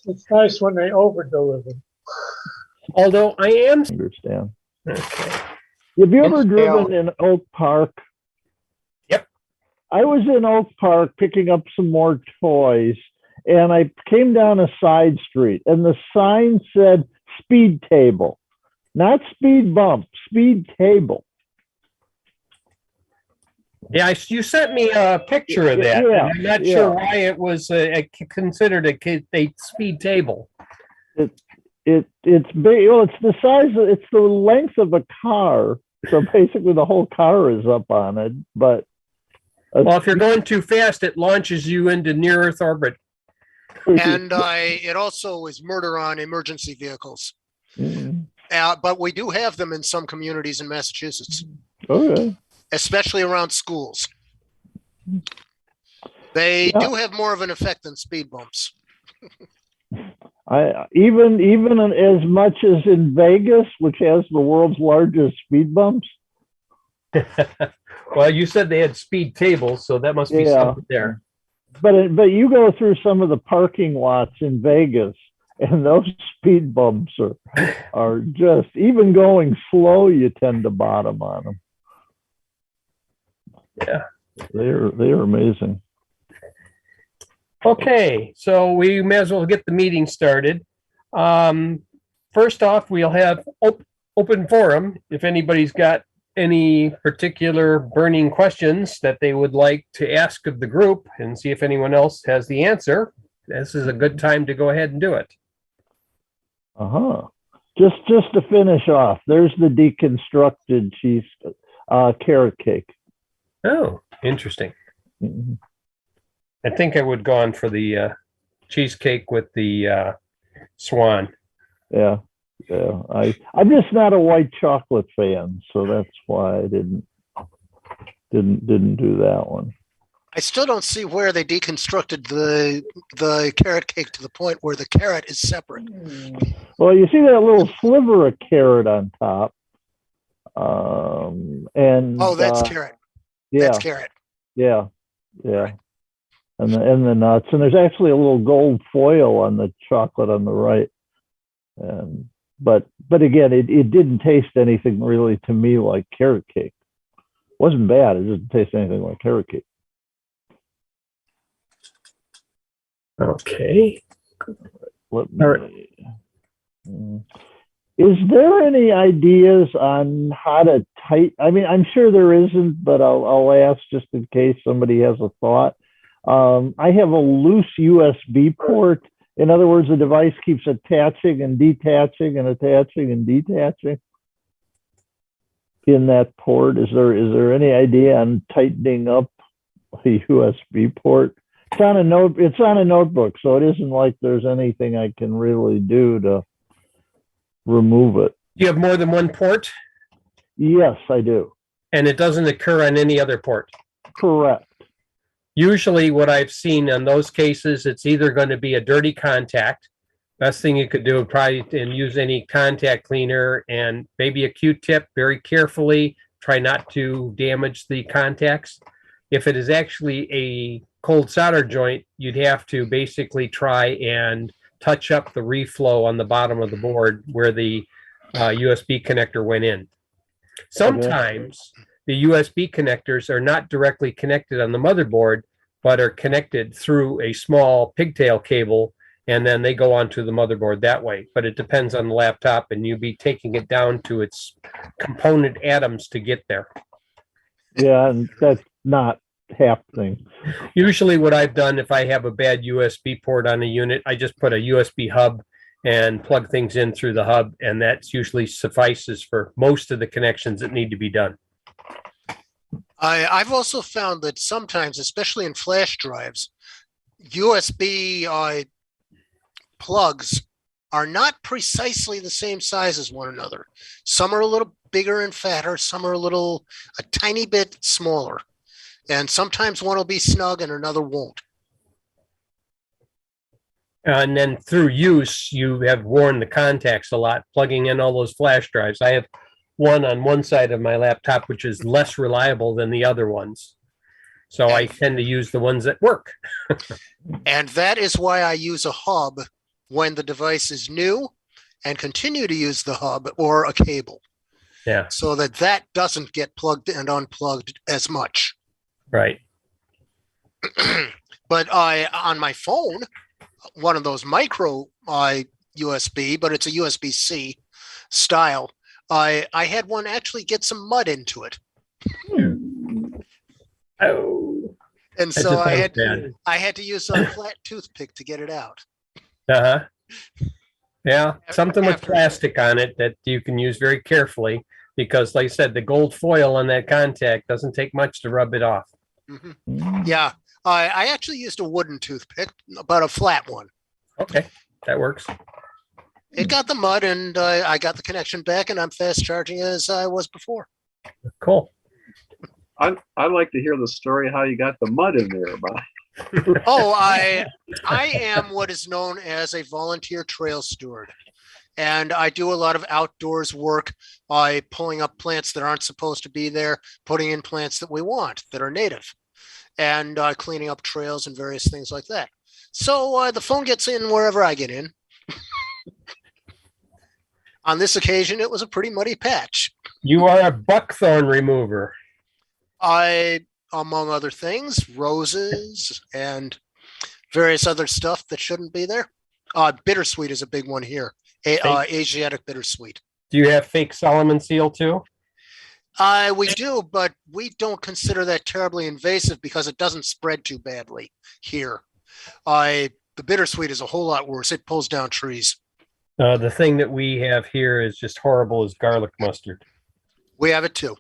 It's nice when they over-deliver. Although I am. Understand. Okay. Have you ever driven in Oak Park? Yep. I was in Oak Park picking up some more toys, and I came down a side street, and the sign said speed table, not speed bump, speed table. Yeah, you sent me a picture of that. Yeah, and I'm not sure why it was considered a speed table. It's big. Well, it's the size. It's the length of a car. So basically, the whole car is up on it. But well, if you're going too fast, it launches you into near Earth orbit. And it also is murder on emergency vehicles. But we do have them in some communities in Massachusetts. Okay. Especially around schools. They do have more of an effect than speed bumps. Even as much as in Vegas, which has the world's largest speed bumps. Well, you said they had speed tables, so that must be something there. But you go through some of the parking lots in Vegas, and those speed bumps are just, even going slow, you tend to bottom on them. Yeah, they're amazing. Okay, so we may as well get the meeting started. First off, we'll have open forum. If anybody's got any particular burning questions that they would like to ask of the group and see if anyone else has the answer, this is a good time to go ahead and do it. Just to finish off, there's the deconstructed cheese carrot cake. Oh, interesting. Mm-hmm. I think I would have gone for the cheesecake with the swan. Yeah. I'm just not a white chocolate fan, so that's why I didn't do that one. I still don't see where they deconstructed the carrot cake to the point where the carrot is separate. Well, you see that little sliver of carrot on top, and that's carrot. Yeah, that's carrot. Yeah. Right. And the nuts, and there's actually a little gold foil on the chocolate on the right. But again, it didn't taste anything really to me like carrot cake. It wasn't bad. It didn't taste anything like carrot cake. Okay. All right. Is there any ideas on how to I mean, I'm sure there isn't, but I'll ask just in case somebody has a thought. I have a loose USB port. In other words, the device keeps attaching and detaching and attaching and detaching in that port. Is there any idea on tightening up a USB port? It's on a notebook, so it isn't like there's anything I can really do to remove it. Do you have more than one port? Yes, I do. And it doesn't occur on any other port? Correct. Usually what I've seen in those cases, it's either going to be a dirty contact. Best thing you could do would probably use any contact cleaner and maybe a Q-tip very carefully. Try not to damage the contacts. If it is actually a cold solder joint, you'd have to basically try and touch up the reflow on the bottom of the board where the USB connector went in. Sometimes the USB connectors are not directly connected on the motherboard, but are connected through a small pigtail cable, and then they go onto the motherboard that way. But it depends on the laptop, and you'll be taking it down to its component atoms to get there. Yeah, and that's not happening. Usually what I've done, if I have a bad USB port on a unit, I just put a USB hub and plug things in through the hub, and that usually suffices for most of the connections that need to be done. I've also found that sometimes, especially in flash drives, USB plugs are not precisely the same size as one another. Some are a little bigger and fatter, some are a tiny bit smaller. And sometimes one will be snug and another won't. And then through use, you have worn the contacts a lot, plugging in all those flash drives. I have one on one side of my laptop, which is less reliable than the other ones. So I tend to use the ones that work. And that is why I use a hub when the device is new and continue to use the hub or a cable. Yeah. So that doesn't get plugged and unplugged as much. Right. But on my phone, one of those micro USB, but it's a USB-C style, I had one actually get some mud into it. Oh. And That so just sounds bad. I had to use a flat toothpick to get it out. Uh-huh. Yeah, something with After- plastic on it that you can use very carefully because, like I said, the gold foil on that contact doesn't take much to rub it off. Mhm. Yeah, I actually used a wooden toothpick, but a flat one. Okay, that works. It got the mud, and I got the connection back, and I'm fast charging as I was before. Cool. I'd like to hear the story how you got the mud in there, Bob. Oh, I am what is known as a volunteer trail steward, and I do a lot of outdoors work by pulling up plants that aren't supposed to be there, putting in plants that we want that are native, and cleaning up trails and various things like that. So the phone gets in wherever I get in. On this occasion, it was a pretty muddy patch. You are a buckthorn remover. Among other things, roses and various other stuff that shouldn't be there. Bittersweet is a big one here. Asiatic bittersweet. Do you have fake Solomon seal too? We do, but we don't consider that terribly invasive because it doesn't spread too badly here. The bittersweet is a whole lot worse. It pulls down trees. The thing that we have here is just horrible as garlic mustard. We have it too.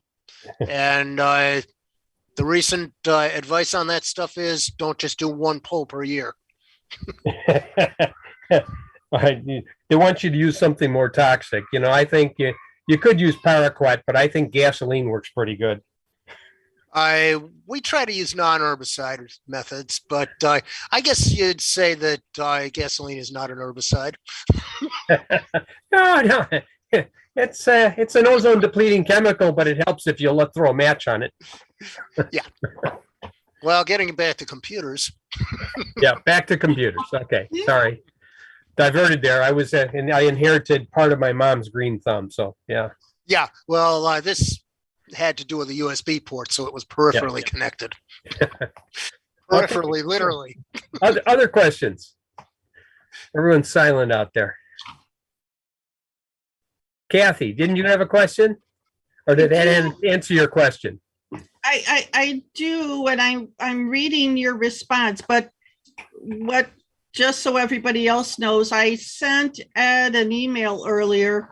And the recent advice on that stuff is don't just do one pull per year. They want you to use something more toxic. You know, I think you could use paraquat, but I think gasoline works pretty good. We try to use non-herbicide methods, but I guess you'd say that gasoline is not an herbicide. No. It's an ozone depleting chemical, but it helps if you throw a match on it. Yeah. Well, getting back to computers. Yeah, back to computers. Okay, sorry, diverted there. I inherited part of my mom's green thumb, so yeah. Yeah. Well, this had to do with the USB port, so it was peripherally connected. Peripherally, literally. Other questions? Everyone's silent out there. Kathy, didn't you have a question? Or did that answer your question? I do, and I'm reading your response, but just so everybody else knows, I sent Ed an email earlier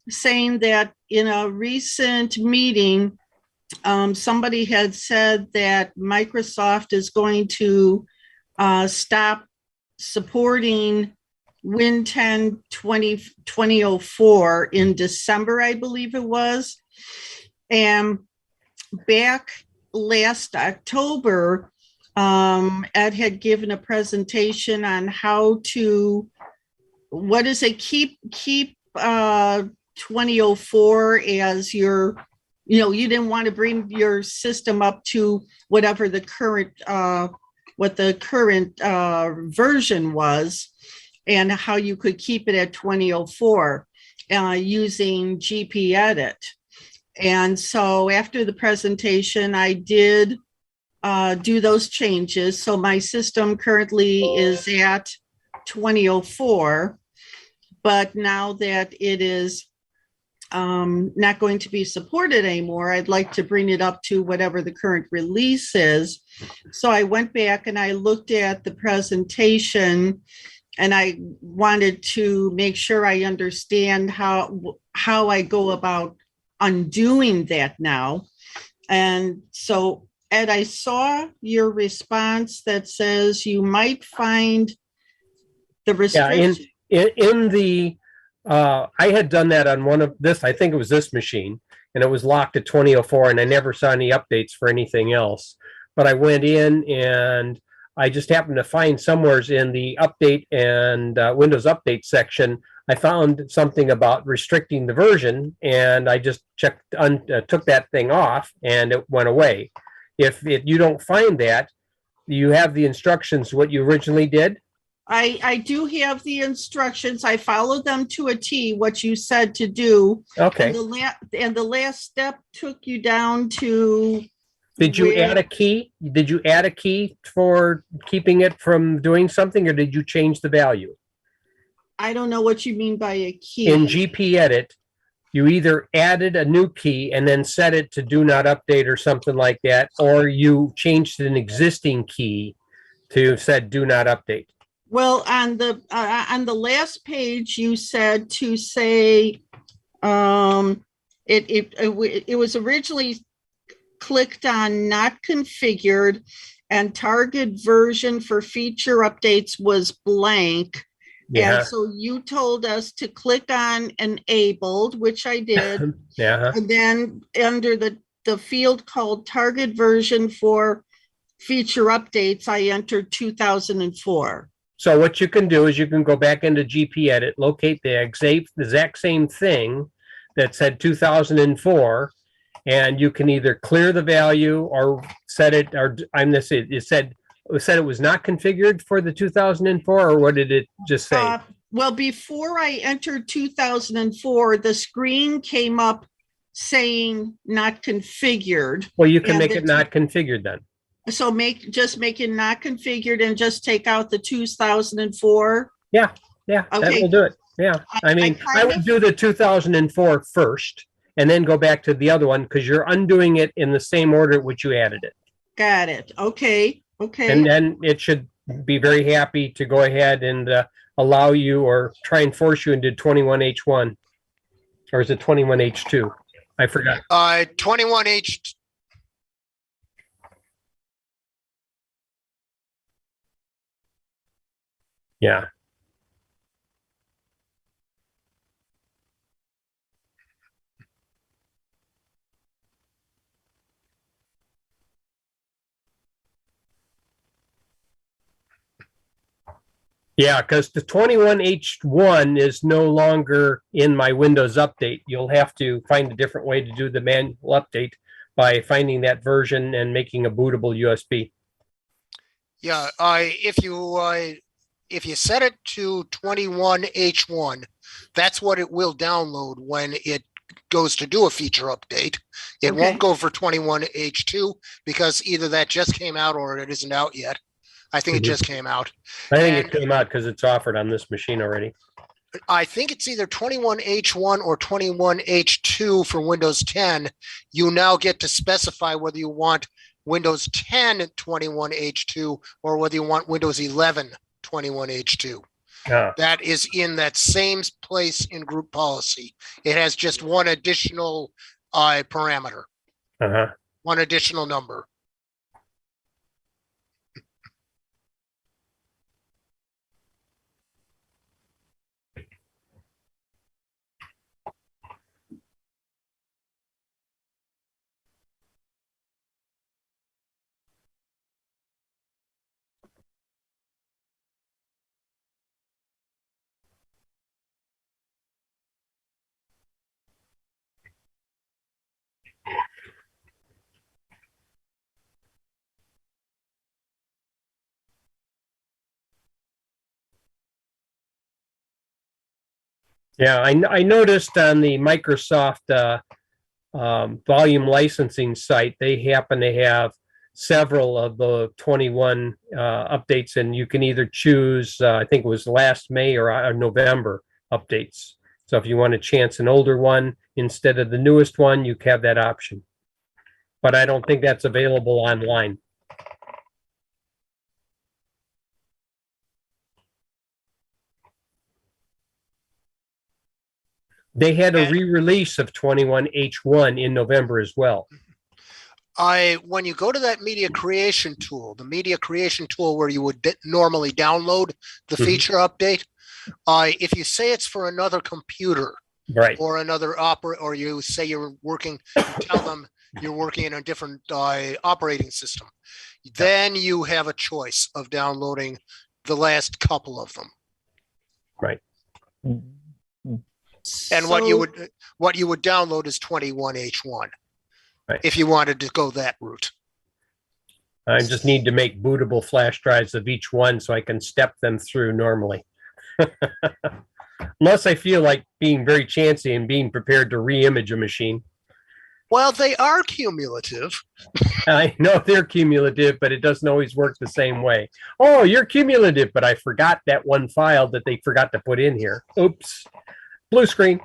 saying that in a recent meeting, somebody had said that Microsoft is going to stop supporting Win 10 2004 in December, I believe it was. And back last October, Ed had given a presentation on how to, keep 2004 as your, you didn't want to bring your system up to whatever the current, version was, and how you could keep it at 2004 using GP Edit. And so after the presentation, I did do those changes. So my system currently is at 2004, but now that it is not going to be supported anymore, I'd like to bring it up to whatever the current release is. So I went back and I looked at the presentation, and I wanted to make sure I understand how I go about undoing that now. And so, Ed, I saw your response that says you might find the restriction. Yeah, in the I had done that on one of this, I think it was this machine, and it was locked at 2004, and I never saw any updates for anything else. But I went in and I just happened to find somewhere in the update and Windows Update section, I found something about restricting the version, and I just took that thing off, and it went away. If you don't find that, you have the instructions, what you originally did? I do have the instructions. I followed them to a T, what you said to do. Okay. And the last step took you down to. Did you where- add a key? Did you add a key for keeping it from doing something, or did you change the value? I don't know what you mean by a key. In GP Edit, you either added a new key and then set it to do not update or something like that, or you changed an existing key to said do not update. Well, on the last page, you said to say, it was originally clicked on not configured, and target version for feature updates was blank. Yeah. And so you told us to click on enabled, which I did. Yeah. And then under the field called target version for feature updates, I entered 2004. So what you can do is you can go back into GP Edit, locate the exact same thing that said 2004, and you can either clear the value or set it, or it said it was not configured for the 2004, or what did it just say? Well, before I entered 2004, the screen came up saying not configured. Well, you can make it not configured then. So make it not configured and just take out the 2004. Yeah, that Okay. will do it. Yeah, I mean, I would do the 2004 first and then go back to the other one, because you're undoing it in the same order in which you added it. Got it. Okay. And then it should be very happy to go ahead and allow you or try and force you into 21H1. Or is it 21H2? I forgot. 21H. Yeah. Yeah, because the 21H1 is no longer in my Windows Update. You'll have to find a different way to do the manual update by finding that version and making a bootable USB. Yeah, if you set it to 21H1, that's what it will download when it goes to do a feature update. It Okay. won't go for 21H2 because either that just came out or it isn't out yet. I think it just came out. I think And- it came out because it's offered on this machine already. I think it's either 21H1 or 21H2 for Windows 10. You now get to specify whether you want Windows 10 21H2 or whether you want Windows 11 21H2. That is in that same place in group policy. It has just one additional parameter, one additional number. Yeah, I noticed on the Microsoft volume licensing site, they happen to have several of the 21 updates, and you can either choose, I think it was last May or November updates. So if you want to chance an older one instead of the newest one, you have that option. But I don't think that's available online. They had a re-release of 21H1 in November as well. When you go to that media creation tool, the media creation tool where you would normally download the feature update, if you say it's for another computer, right, or another or you say you're working, tell them you're working in a different operating system, then you have a choice of downloading the last couple of them. Right. And what you would download is 21H1, right, if you wanted to go that route. I just need to make bootable flash drives of each one so I can step them through normally. Unless I feel like being very chancy and being prepared to re-image a machine. Well, they are cumulative. I know they're cumulative, but it doesn't always work the same way. Oh, you're cumulative, but I forgot that one file that they forgot to put in here. Oops. Blue screen.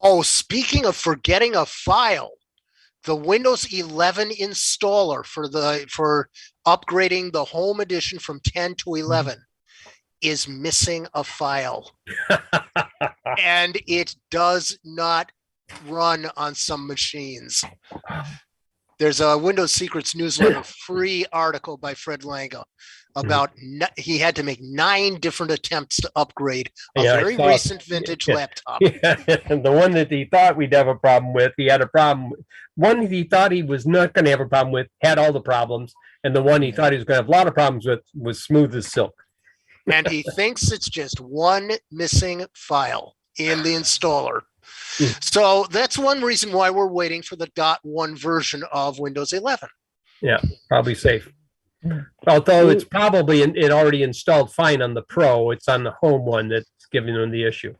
Oh, speaking of forgetting a file, the Windows 11 installer for upgrading the home edition from 10 to 11 is missing a file. And it does not run on some machines. There's a Windows Secrets newsletter free article by Fred Langa about he had to make 9 different attempts to upgrade a very recent vintage laptop. Yeah, and the one that he thought we'd have a problem with, he had a problem. One he thought he was not going to have a problem with had all the problems, and the one he thought he was going to have a lot of problems with was smooth as silk. And he thinks it's just one missing file in the installer. So that's one reason why we're waiting for the .1 version of Windows 11. Yeah, probably safe. Although it's probably it already installed fine on the Pro. It's on the home one that's giving them the issue.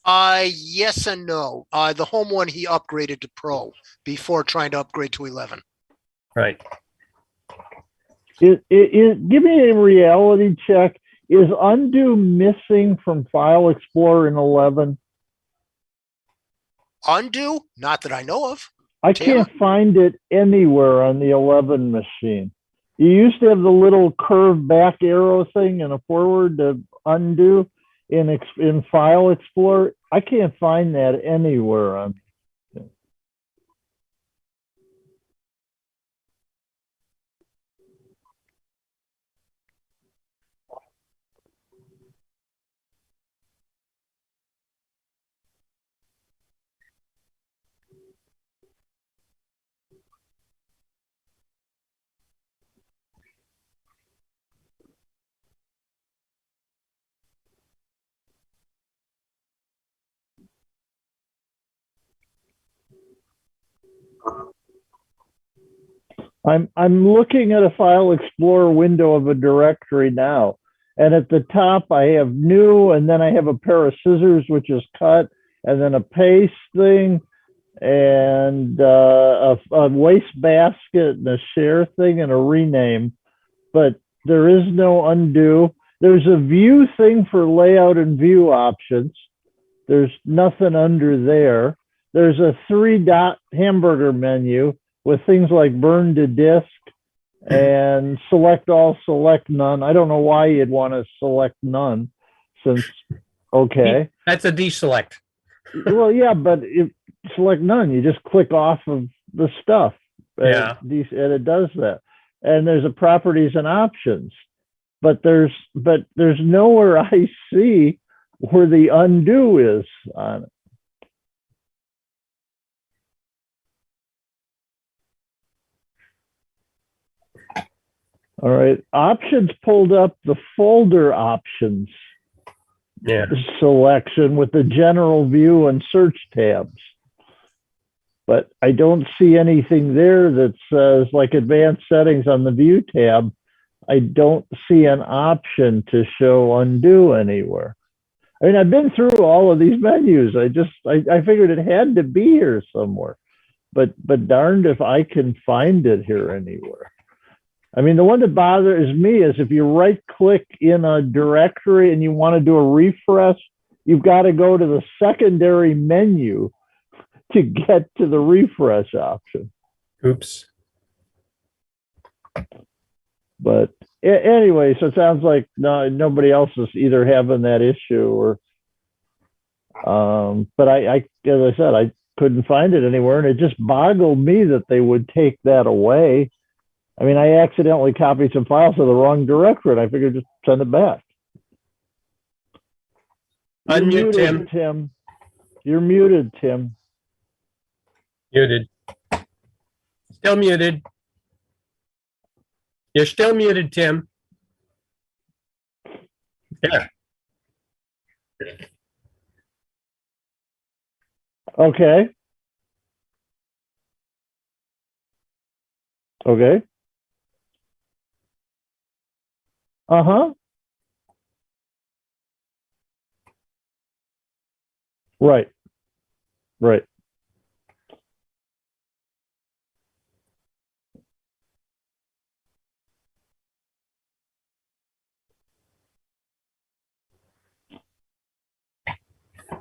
Yes and no. The home one he upgraded to Pro before trying to upgrade to 11. Right. Give me a reality check. Is undo missing from File Explorer in 11? Undo? Not that I know of. I can't find it anywhere on the 11 machine. You used to have the little curved back arrow thing and a forward to undo in File Explorer. I can't find that anywhere on. I'm looking at a File Explorer window of a directory now, and at the top I have new, and then I have a pair of scissors which is cut, and then a paste thing, and a waste basket, and a share thing, and a rename, but there is no undo. There's a view thing for layout and view options. There's nothing under there. There's a 3-dot hamburger menu with things like burn to disk and select all, select none. I don't know why you'd want to select none since, okay. That's a deselect. Well, yeah, but if select none, you just click off of the stuff. Yeah. And it does that. And there's a properties and options, but there's nowhere I see where the undo is on it. All right, options pulled up the folder options selection with the general view and search tabs. But I don't see anything there that says like advanced settings on the view tab. I don't see an option to show undo anywhere. I mean, I've been through all of these menus. I figured it had to be here somewhere, but darned if I can find it here anywhere. I mean, the one that bothers me is if you right click in a directory and you want to do a refresh, you've got to go to the secondary menu to get to the refresh option. Oops. But anyway, so it sounds like nobody else is either having that issue or, but I, as I said, I couldn't find it anywhere, and it just boggled me that they would take that away. I mean, I accidentally copied some files to the wrong directory, and I figured just send it back. Unmute Tim. Tim. You're muted, Tim. Muted. Still muted. You're still muted, Tim. Yeah. Okay. Okay. Uh-huh. Right. Right.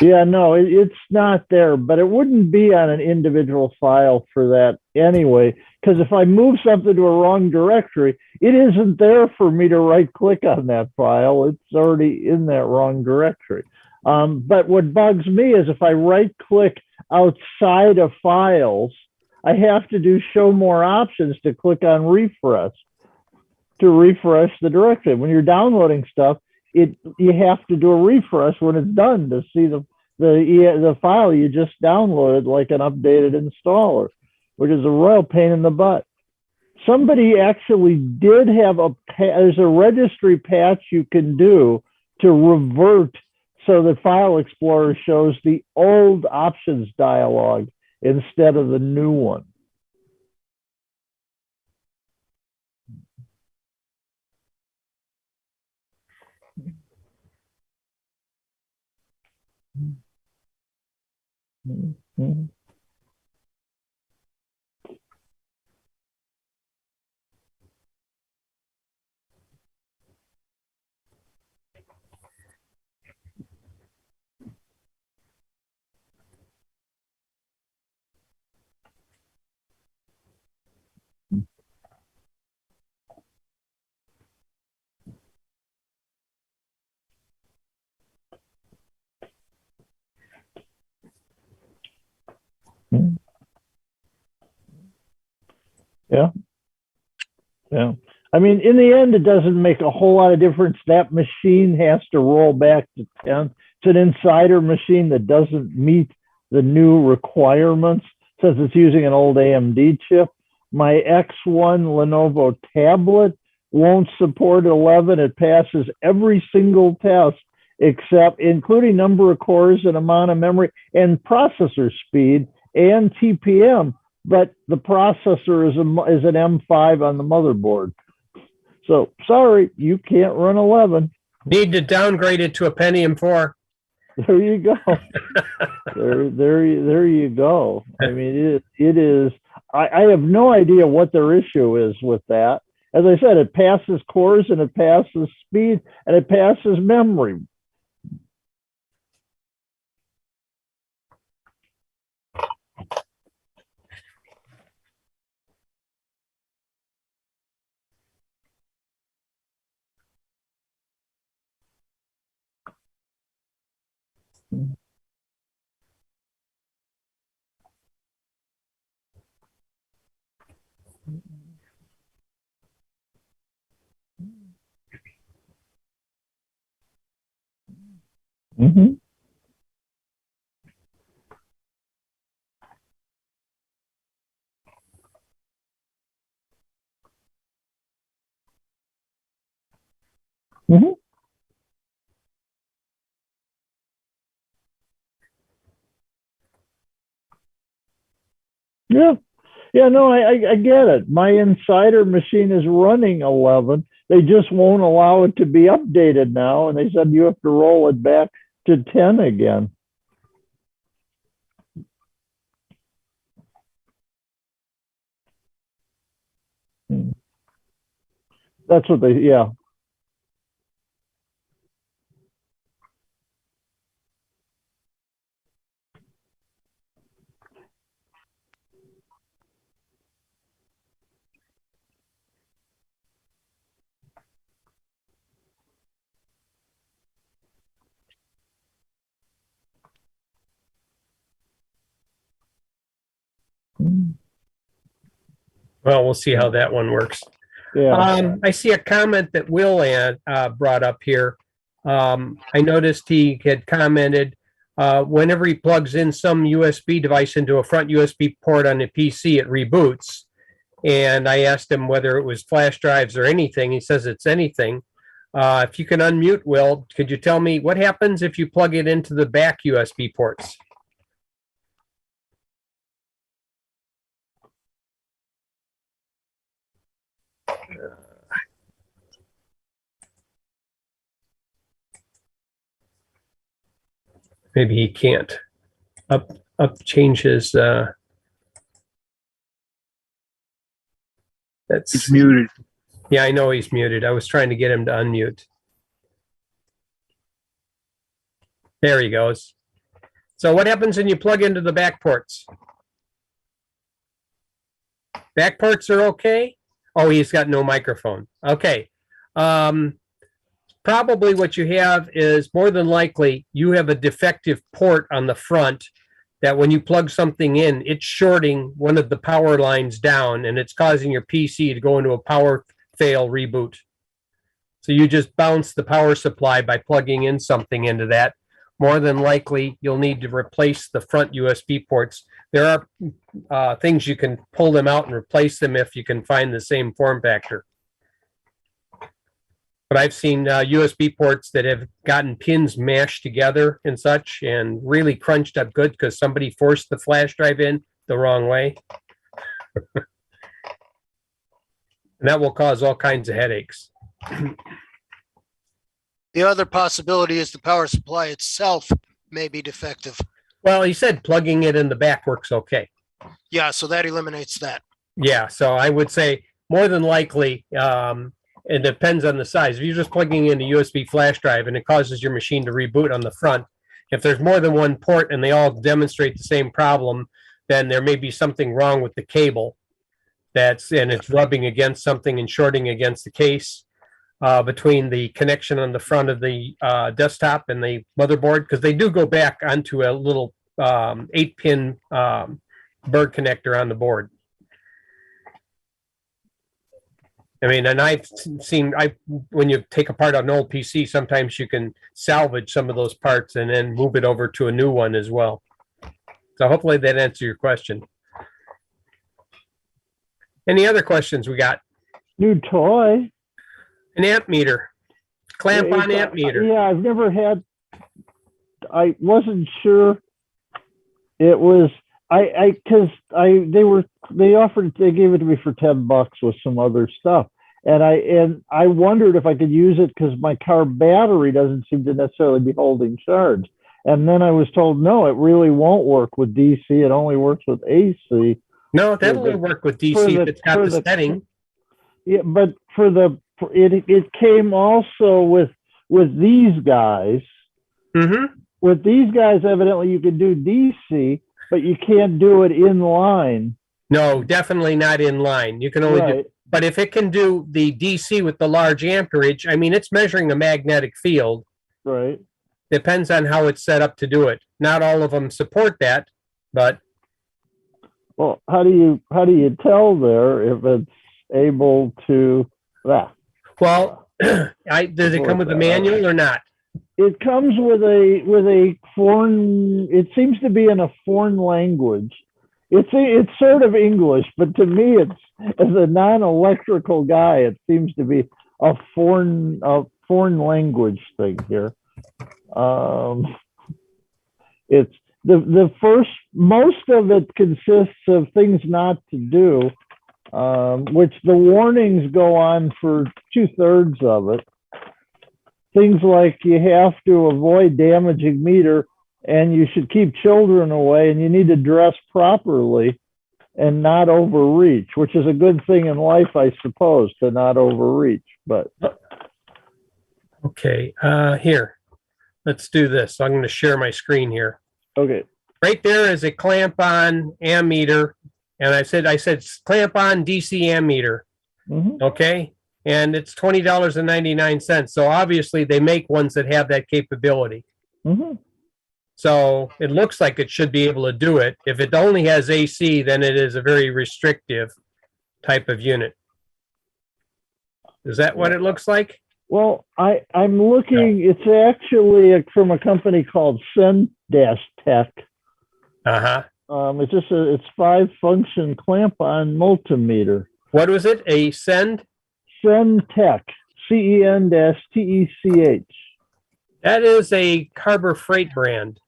Yeah, no, it's not there, but it wouldn't be on an individual file for that anyway, because if I move something to a wrong directory, it isn't there for me to right click on that file. It's already in that wrong directory. But what bugs me is if I right click outside of files, I have to do show more options to click on refresh to refresh the directory. When you're downloading stuff, you have to do a refresh when it's done to see the file you just downloaded, like an updated installer, which is a royal pain in the butt. Somebody actually did have there's a registry patch you can do to revert so that File Explorer shows the old options dialog instead of the new one. Mm-hmm. Yeah. Yeah. I mean, in the end, it doesn't make a whole lot of difference. That machine has to roll back to 10. It's an insider machine that doesn't meet the new requirements since it's using an old AMD chip. My X1 Lenovo tablet won't support 11. It passes every single test except including number of cores and amount of memory and processor speed and TPM, but the processor is an M5 on the motherboard. So sorry, you can't run 11. Need to downgrade it to a Pentium 4. There you go. there you go. I mean, it is. I have no idea what their issue is with that. As I said, it passes cores and it passes speed and it passes memory. Mm-hmm. Mm-hmm. Yeah. Yeah, no, I get it. My insider machine is running 11. They just won't allow it to be updated now. And they said you have to roll it back to 10 again. That's what yeah. Well, we'll see how that one works. Yeah. I see a comment that Will brought up here. I noticed he had commented, whenever he plugs in some USB device into a front USB port on the PC, it reboots. And I asked him whether it was flash drives or anything. He says it's anything. If you can unmute, Will, could you tell me what happens if you plug it into the back USB ports? Maybe he can't change his, It's muted. yeah, I know he's muted. I was trying to get him to unmute. There he goes. So what happens when you plug into the back ports? Back ports are okay? Oh, he's got no microphone. Okay. Probably what you have is more than likely you have a defective port on the front that when you plug something in, it's shorting one of the power lines down and it's causing your PC to go into a power fail reboot. So you just bounce the power supply by plugging in something into that. More than likely, you'll need to replace the front USB ports. There are things you can pull them out and replace them if you can find the same form factor. But I've seen USB ports that have gotten pins mashed together and such and really crunched up good because somebody forced the flash drive in the wrong way. And that will cause all kinds of headaches. The other possibility is the power supply itself may be defective. Well, he said plugging it in the back works okay. Yeah, so that eliminates that. Yeah, so I would say more than likely, it depends on the size. If you're just plugging in a USB flash drive and it causes your machine to reboot on the front, if there's more than one port and they all demonstrate the same problem, then there may be something wrong with the cable and it's rubbing against something and shorting against the case between the connection on the front of the desktop and the motherboard, because they do go back onto a little 8-pin bird connector on the board. I mean, and I've seen, when you take apart an old PC, sometimes you can salvage some of those parts and then move it over to a new one as well. So hopefully that answers your question. Any other questions we got? New toy. An amp meter. Clamp on amp meter. Yeah, I've never had, I wasn't sure it was, they gave it to me for $10 with some other stuff. And I wondered if I could use it because my car battery doesn't seem to necessarily be holding charge. And then I was told, no, it really won't work with DC. It only works with AC. No, that'll only work with DC if it's got the setting. Yeah, but it came also with these guys. Mm-hmm. With these guys, evidently you can do DC, but you can't do it in line. No, definitely not in line. You can only do, but if it can do the DC with the large amperage, I mean, it's measuring a magnetic field. Right. Depends on how it's set up to do it. Not all of them support that, but. Well, how do you tell there if it's able to that? Well, does it come with a manual or not? It comes with a foreign. It seems to be in a foreign language. It's sort of English, but to me, it's as a non-electrical guy, it seems to be a foreign language thing here. It's the first. Most of it consists of things not to do, which the warnings go on for 2/3 of it. Things like you have to avoid damaging meter and you should keep children away and you need to dress properly and not overreach, which is a good thing in life, I suppose, to not overreach. But okay, here, let's do this. I'm going to share my screen here. Okay. Right there is a clamp on ammeter, and I said clamp on DC ammeter. Mm-hmm. Okay. And it's $20.99. So obviously they make ones that have that capability. Mm-hmm. So it looks like it should be able to do it. If it only has AC, then it is a very restrictive type of unit. Is that what it looks like? Well, I'm looking. No. It's actually from a company called Send-Tech. Uh-huh. It's 5-function clamp-on multimeter. What was it? A Send-Tech, CEN-TECH. That is a Harbor Freight brand.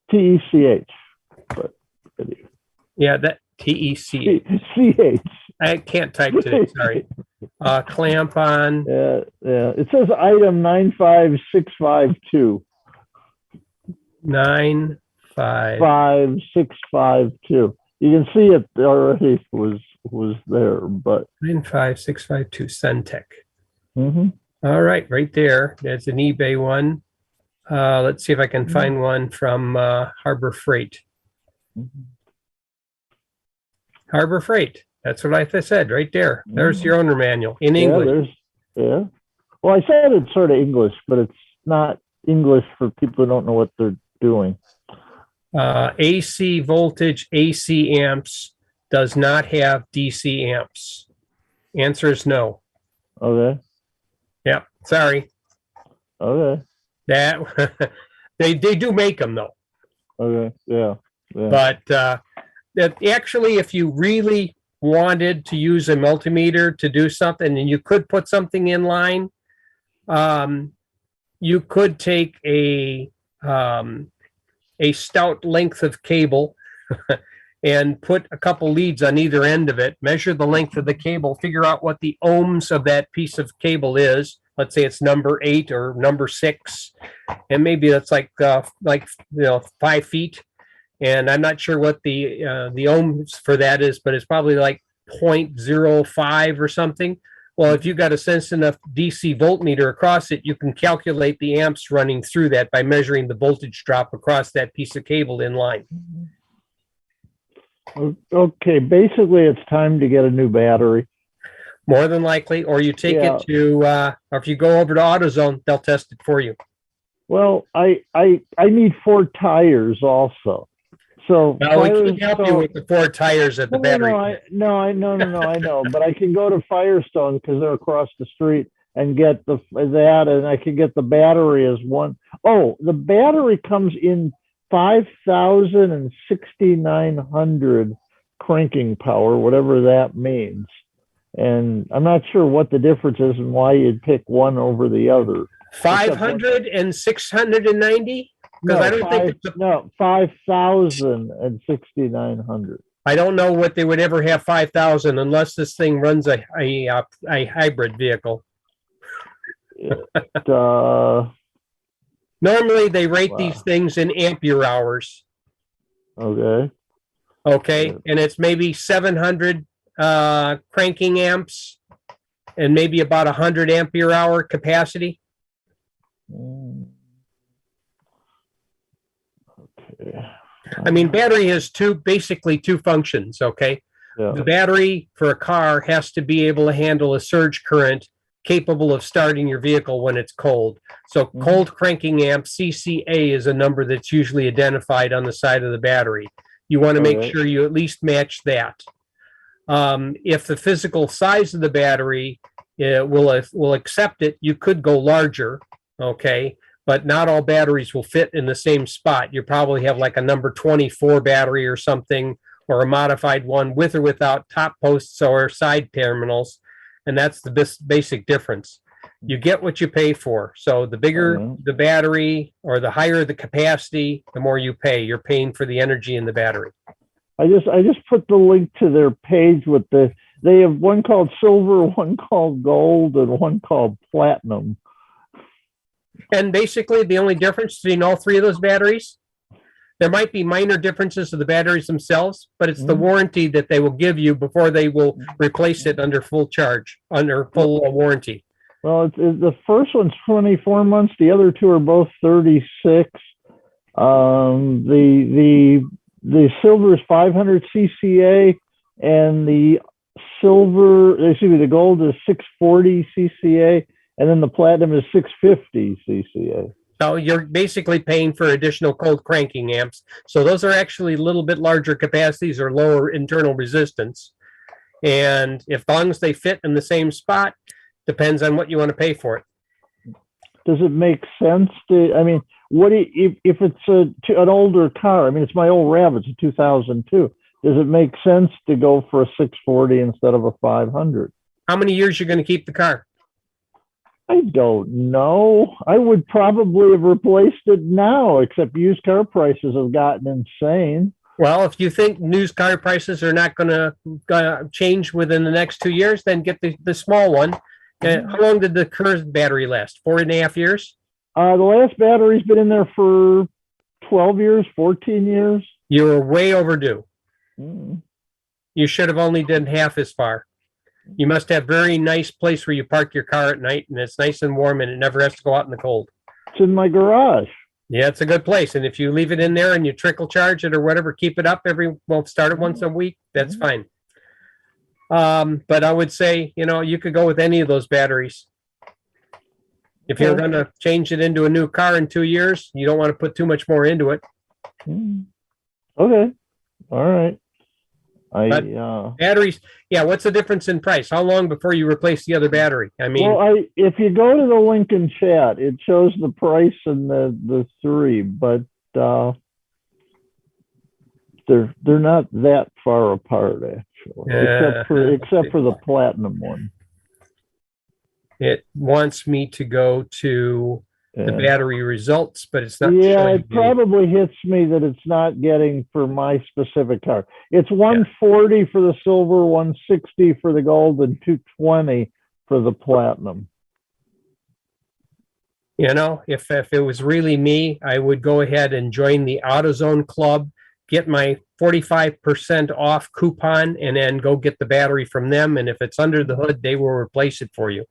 TECH. Yeah, that TECH. CH. I can't type today, sorry. Clamp on, Yeah, yeah. It says item 95652. 9, 5. 5652. You can see it already was there, but 95652 Centec. mhm. All right, right there. That's an eBay one. Let's see if I can find one from Harbor Freight. Harbor Freight. That's what I said right there. There's your owner manual in English. Yeah. Well, I said it's sort of English, but it's not English for people who don't know what they're doing. AC voltage, AC amps does not have DC amps. Answer is no. Okay. Yeah, sorry. Okay. That they do make them though. Okay. Yeah. But that actually, if you really wanted to use a multimeter to do something, and you could put something in line, you could take a stout length of cable and put a couple leads on either end of it, measure the length of the cable, figure out what the ohms of that piece of cable is. Let's say it's number 8 or number 6, and maybe that's like 5 feet. And I'm not sure what the ohms for that is, but it's probably like 0.05 or something. Well, if you got a sense enough DC voltmeter across it, you can calculate the amps running through that by measuring the voltage drop across that piece of cable in line. Okay. Basically, it's time to get a new battery. More than likely, or you take it to, or if you go over to AutoZone, they'll test it for you. Well, I need 4 tires also. So we can help you with the 4 tires at the battery. I know, but I can go to Firestone because they're across the street and get that, and I can get the battery as one. Oh, the battery comes in 5,000 and 6,900 cranking power, whatever that means. And I'm not sure what the difference is and why you'd pick one over the other. 500 and 690? Because I don't think it's 5,000 and 6,900. I don't know what they would ever have 5,000 unless this thing runs a hybrid vehicle. Normally they rate these things in ampere hours. Okay. And it's maybe 700 cranking amps and maybe about 100 ampere hour capacity. Okay. I mean, battery has basically two functions. Okay. Yeah. The battery for a car has to be able to handle a surge current capable of starting your vehicle when it's cold. So cold cranking amp, CCA, is a number that's usually identified on the side of the battery. You want to make sure you at least match that. If the physical size of the battery will accept it, you could go larger, okay? But not all batteries will fit in the same spot. You probably have like a number 24 battery or something, or a modified one with or without top posts or side terminals. And that's the basic difference. You get what you pay for. So the bigger the battery or the higher the capacity, the more you pay. You're paying for the energy in the battery. I just put the link to their page with they have one called silver, one called gold, and one called platinum. And basically the only difference between all three of those batteries, there might be minor differences of the batteries themselves, but it's the warranty that they will give you before they will replace it under full charge, under full warranty. Well, the first one's 24 months. The other two are both 36. The silver is 500 CCA, and the gold is 640 CCA, and then the platinum is 650 CCA. So you're basically paying for additional cold cranking amps. So those are actually a little bit larger capacities or lower internal resistance. And as long as they fit in the same spot, depends on what you want to pay for it. Does it make sense to, I mean, if it's an older car? I mean, it's my old Rav, it's a 2002. Does it make sense to go for a 640 instead of a 500? How many years you're going to keep the car? I don't know. I would probably have replaced it now, except used car prices have gotten insane. Well, if you think used car prices are not going to change within the next 2 years, then get the small one. How long did the current battery last? 4.5 years? The last battery's been in there for 12 years, 14 years. You're way overdue. Mm. You should have only done half as far. You must have very nice place where you park your car at night, and it's nice and warm, and it never has to go out in the cold. It's in my garage. Yeah, it's a good place. And if you leave it in there and you trickle charge it or whatever, keep it up start it once a week, that's fine. But I would say, you could go with any of those batteries. If you're going to change it into a new car in 2 years, you don't want to put too much more into it. Okay. All right. Batteries, what's the difference in price? How long before you replace the other battery? I mean, well, if you go to the link in chat, it shows the price and the three, but they're not that far apart actually, except for the platinum one. It wants me to go to the battery results, but it's not. Yeah, it probably hits me that it's not getting for my specific car. It's 140 for the silver, 160 for the gold, and 220 for the platinum. If it was really me, I would go ahead and join the AutoZone Club, get my 45% off coupon, and then go get the battery from them. And if it's under the hood, they will replace it for you.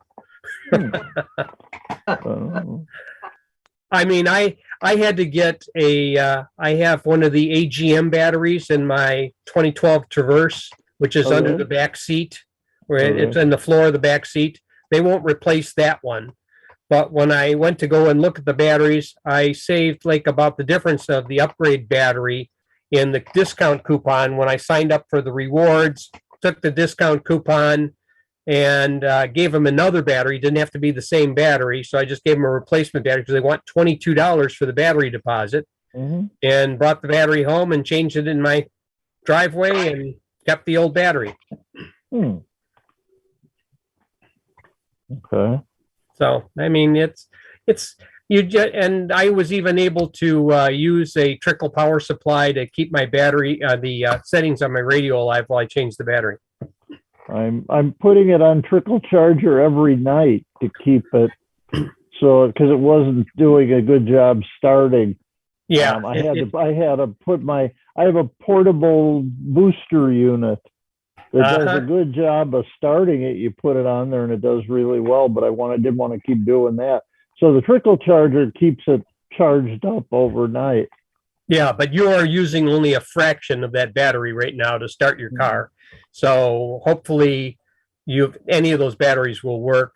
I mean, I had to get I have one of the AGM batteries in my 2012 Traverse, which is under the back seat, where it's in the floor of the back seat. They won't replace that one. But when I went to go and look at the batteries, I saved about the difference of the upgrade battery in the discount coupon when I signed up for the rewards, took the discount coupon, and gave them another battery. Didn't have to be the same battery, so I just gave them a replacement battery because they want $22 for the battery deposit, and brought the battery home and changed it in my driveway and kept the old battery. Okay. So I mean, it's and I was even able to use a trickle power supply to keep my battery the settings on my radio alive while I changed the battery. I'm putting it on trickle charger every night to keep it because it wasn't doing a good job starting. Yeah, I have a portable booster unit that does a good job of starting it. You put it on there and it does really well, but I didn't want to keep doing that. So the trickle charger keeps it charged up overnight. Yeah, but you are using only a fraction of that battery right now to start your car. So hopefully any of those batteries will work.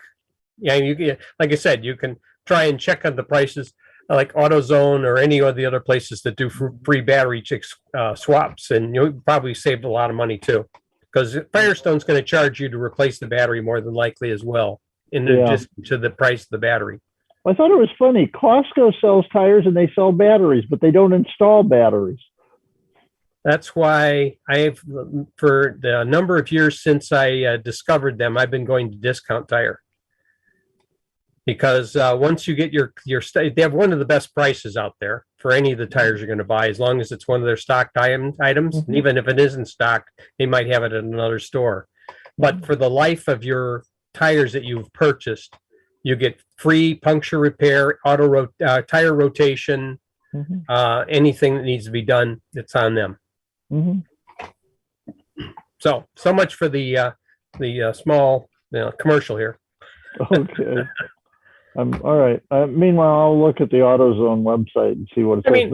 Yeah, like I said, you can try and check on the prices like AutoZone or any of the other places that do free battery swaps, and you'll probably save a lot of money too. Because Firestone's going to charge you to replace the battery more than likely as well, in addition to the price of the battery. I thought it was funny. Costco sells tires and they sell batteries, but they don't install batteries. That's why for the number of years since I discovered them, I've been going to Discount Tire. Because once you get your they have one of the best prices out there for any of the tires you're going to buy, as long as it's one of their stocked items. And even if it isn't stocked, they might have it at another store. But for the life of your tires that you've purchased, you get free puncture repair, tire rotation, anything that needs to be done, it's on them. So much for the small commercial here. Okay. All right. Meanwhile, I'll look at the AutoZone website and see what it says.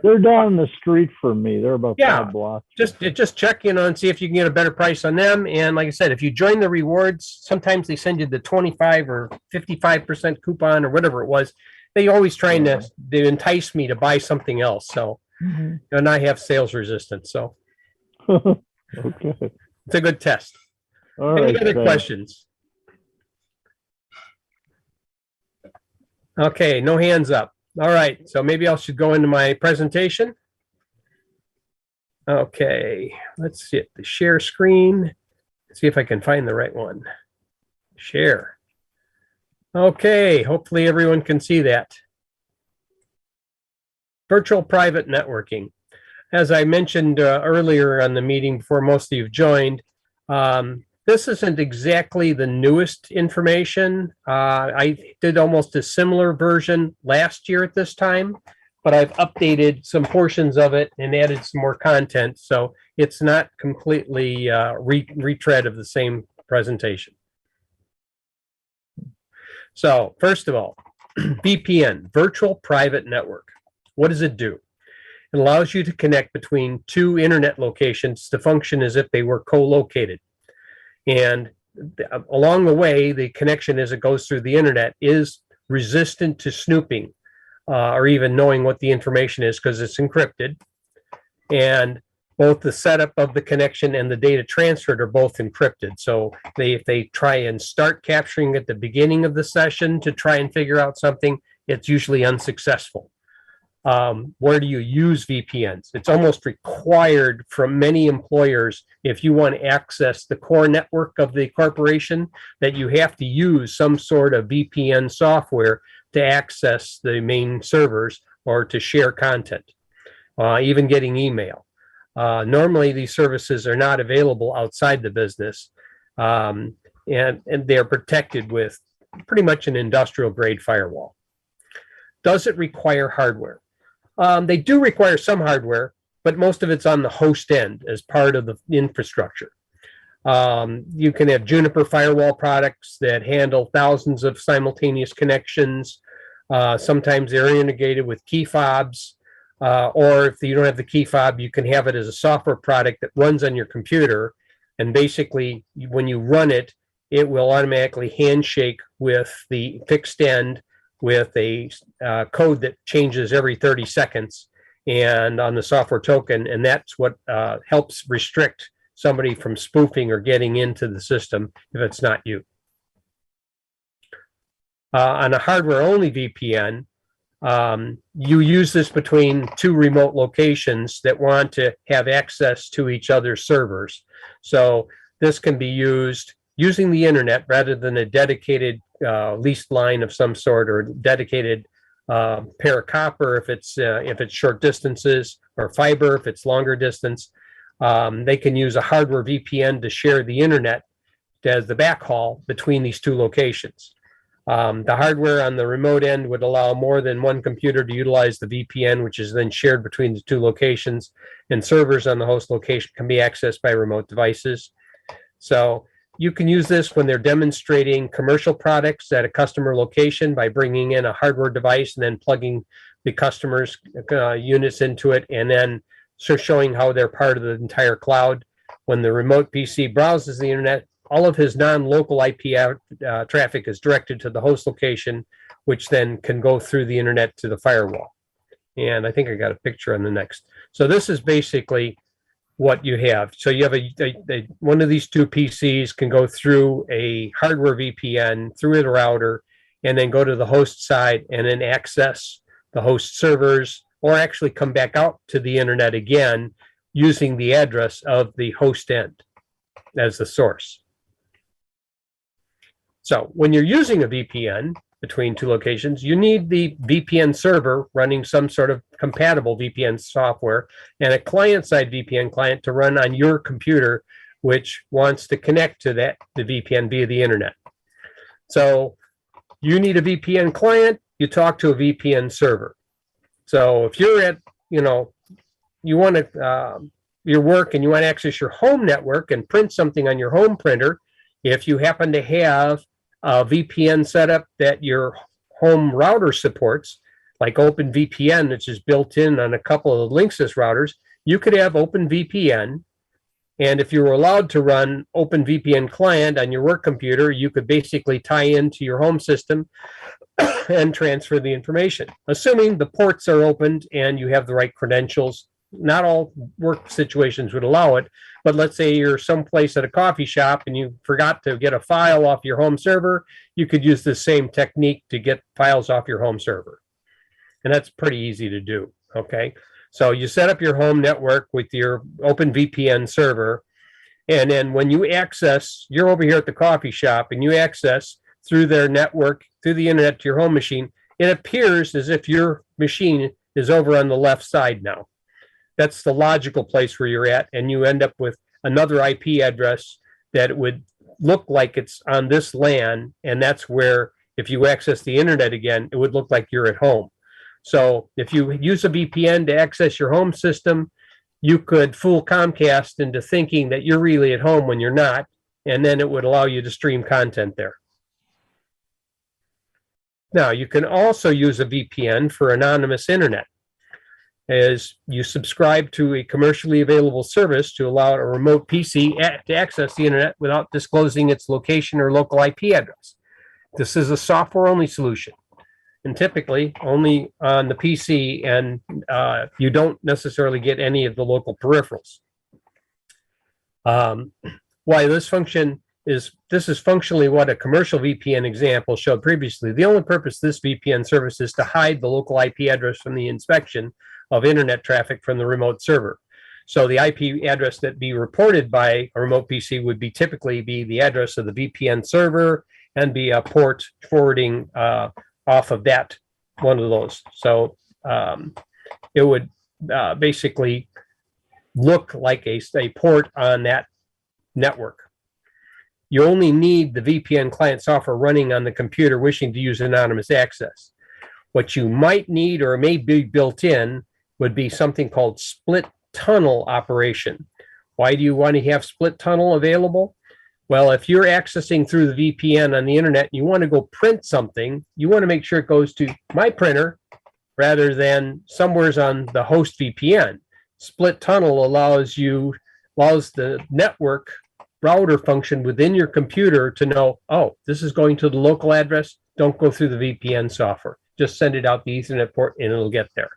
They're down the street from me. They're about 5 blocks. Just check and see if you can get a better price on them. And like I said, if you join the rewards, sometimes they send you the 25 or 55% coupon or whatever it was. They always trying to entice me to buy something else. So, and I have sales resistance. So, okay, it's a good test. All right. Any other questions? Okay, no hands up. All right, so maybe I should go into my presentation. Okay, let's hit the share screen. See if I can find the right one. Share. Okay, hopefully everyone can see that. Virtual private networking. as I mentioned earlier on the meeting before most of you joined, this isn't exactly the newest information. I did almost a similar version last year at this time, but I've updated some portions of it and added some more content. So it's not completely retread of the same presentation. So first of all, VPN, Virtual Private Network. What does it do? It allows you to connect between two internet locations to function as if they were co-located. And along the way, the connection as it goes through the internet is resistant to snooping or even knowing what the information is because it's encrypted. And both the setup of the connection and the data transferred are both encrypted. So if they try and start capturing at the beginning of the session to try and figure out something, it's usually unsuccessful. Where do you use VPNs? It's almost required from many employers if you want to access the core network of the corporation that you have to use some sort of VPN software to access the main servers or to share content, even getting email. Normally, these services are not available outside the business, and they're protected with pretty much an industrial grade firewall. Does it require hardware? They do require some hardware, but most of it's on the host end as part of the infrastructure. You can have Juniper firewall products that handle thousands of simultaneous connections. Sometimes they're integrated with key fobs, or if you don't have the key fob, you can have it as a software product that runs on your computer. And basically, when you run it, it will automatically handshake with the fixed end with a code that changes every 30 seconds and on the software token. And that's what helps restrict somebody from spoofing or getting into the system if it's not you. On a hardware-only VPN, you use this between two remote locations that want to have access to each other's servers. So this can be used using the internet rather than a dedicated leased line of some sort or dedicated pair of copper if it's short distances, or fiber if it's longer distance. They can use a hardware VPN to share the internet as the backhaul between these two locations. The hardware on the remote end would allow more than one computer to utilize the VPN, which is then shared between the two locations, and servers on the host location can be accessed by remote devices. So you can use this when they're demonstrating commercial products at a customer location by bringing in a hardware device and then plugging the customer's units into it, and then showing how they're part of the entire cloud. When the remote PC browses the internet, all of his non-local IP traffic is directed to the host location, which then can go through the internet to the firewall. And I think I got a picture on the next. So this is basically what you have. So you have one of these two PCs can go through a hardware VPN through a router and then go to the host side and then access the host servers, or actually come back out to the internet again using the address of the host end as the source. So when you're using a VPN between two locations, you need the VPN server running some sort of compatible VPN software and a client-side VPN client to run on your computer, which wants to connect to the VPN via the internet. So you need a VPN client, you talk to a VPN server. So if you're at, you want to, your work and you want to access your home network and print something on your home printer, if you happen to have a VPN setup that your home router supports, like OpenVPN, which is built in on a couple of Linksys routers, you could have OpenVPN. And if you were allowed to run OpenVPN client on your work computer, you could basically tie into your home system and transfer the information, assuming the ports are opened and you have the right credentials. Not all work situations would allow it, but let's say you're someplace at a coffee shop and you forgot to get a file off your home server, you could use the same technique to get files off your home server. And that's pretty easy to do, okay? So you set up your home network with your OpenVPN server, and then when you access, you're over here at the coffee shop and you access through their network, through the internet to your home machine, it appears as if your machine is over on the left side now. that's the logical place where you're at, and you end up with another IP address that would look like it's on this LAN, and that's where, if you access the internet again, it would look like you're at home. So if you use a VPN to access your home system, you could fool Comcast into thinking that you're really at home when you're not, and then it would allow you to stream content there. Now, you can also use a VPN for anonymous internet, as you subscribe to a commercially available service to allow a remote PC to access the internet without disclosing its location or local IP address. This is a software-only solution, and typically only on the PC, and you don't necessarily get any of the local peripherals. Why this function is, this is functionally what a commercial VPN example showed previously. The only purpose of this VPN service is to hide the local IP address from the inspection of internet traffic from the remote server. So the IP address that be reported by a remote PC would be typically be the address of the VPN server and be a port forwarding off of that, one of those. So it would basically look like a port on that network. You only need the VPN client software running on the computer wishing to use anonymous access. What you might need, or may be built in, would be something called split tunnel operation. Why do you want to have split tunnel available? Well, if you're accessing through the VPN on the internet and you want to go print something, you want to make sure it goes to my printer rather than somewhere's on the host VPN. Split tunnel allows the network router function within your computer to know, oh, this is going to the local address. Don't go through the VPN software. Just send it out the Ethernet port and it'll get there.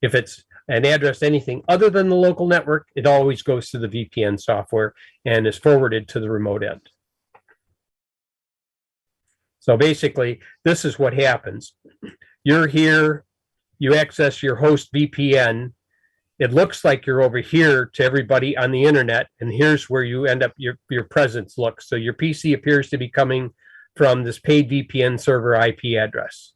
If it's an address anything other than the local network, it always goes to the VPN software and is forwarded to the remote end. So basically, this is what happens. You're here, you access your host VPN. It looks like you're over here to everybody on the internet, and here's where you end up, your presence looks. So your PC appears to be coming from this paid VPN server IP address.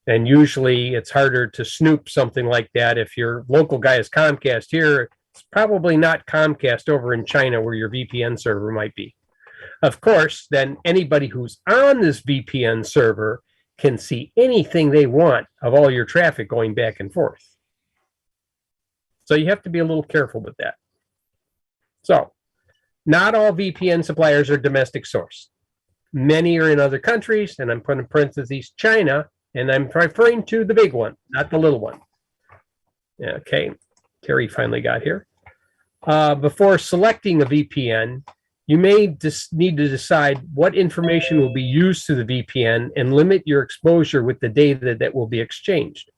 And usually it's harder to snoop something like that. If your local guy is Comcast here, it's probably not Comcast over in China where your VPN server might be. Of course, then anybody who's on this VPN server can see anything they want of all your traffic going back and forth. So you have to be a little careful with that. So not all VPN suppliers are domestic source. Many are in other countries, and I'm putting in parentheses China, and I'm referring to the big one, not the little one. Okay, Terry finally got here. Before selecting a VPN, you may just need to decide what information will be used through the VPN and limit your exposure with the data that will be exchanged.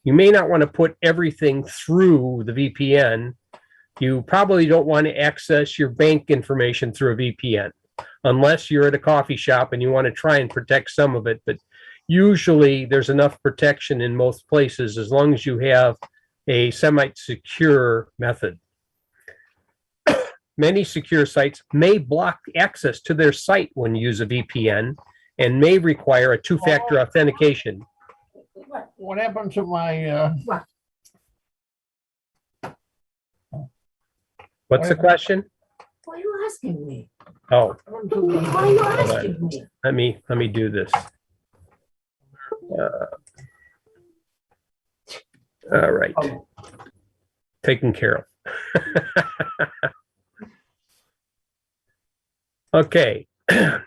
You may not want to put everything through the VPN. You probably don't want to access your bank information through a VPN, unless you're at a coffee shop and you want to try and protect some of it. But usually there's enough protection in most places as long as you have a semi-secure method. Many secure sites may block access to their site when you use a VPN and may require a two-factor authentication. What happened to my, What's the question? Why are you asking me? Oh, Why are you asking me? let me do this. All right. Taken care of. Okay. All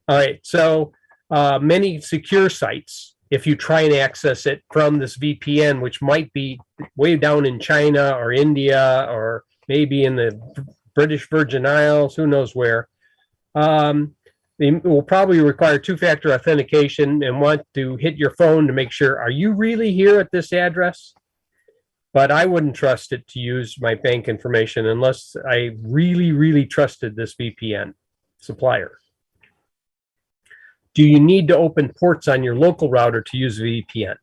right. So many secure sites, if you try and access it from this VPN, which might be way down in China or India or maybe in the British Virgin Isles, who knows where, it will probably require two-factor authentication and want to hit your phone to make sure, are you really here at this address? But I wouldn't trust it to use my bank information unless I really, really trusted this VPN supplier. Do you need to open ports on your local router to use VPN?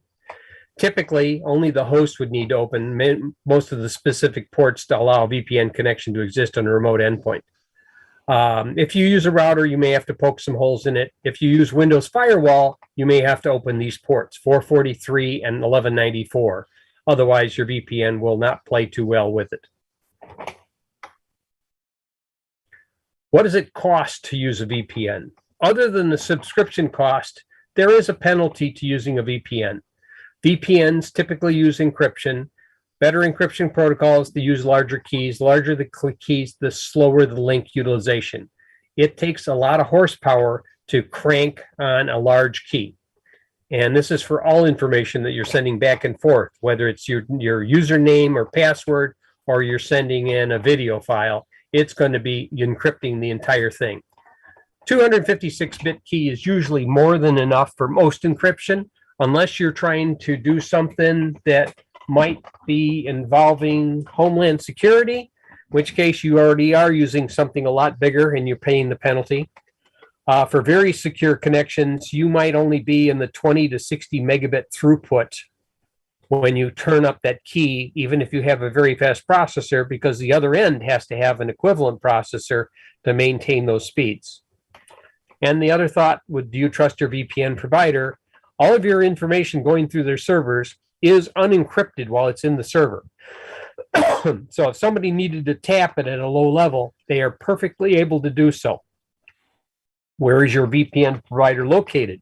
Typically, only the host would need to open most of the specific ports to allow a VPN connection to exist on a remote endpoint. If you use a router, you may have to poke some holes in it. If you use Windows Firewall, you may have to open these ports, 443 and 1194. Otherwise, your VPN will not play too well with it. What does it cost to use a VPN? Other than the subscription cost, there is a penalty to using a VPN. VPNs typically use encryption. Better encryption protocols, they use larger keys. Larger the keys, the slower the link utilization. It takes a lot of horsepower to crank on a large key. And this is for all information that you're sending back and forth, whether it's your username or password, or you're sending in a video file. It's going to be encrypting the entire thing. 256-bit key is usually more than enough for most encryption, unless you're trying to do something that might be involving Homeland Security, in which case you already are using something a lot bigger and you're paying the penalty. For very secure connections, you might only be in the 20 to 60 megabit throughput when you turn up that key, even if you have a very fast processor, because the other end has to have an equivalent processor to maintain those speeds. And the other thought with, do you trust your VPN provider? All of your information going through their servers is unencrypted while it's in the server. So if somebody needed to tap it at a low level, they are perfectly able to do so. Where is your VPN provider located?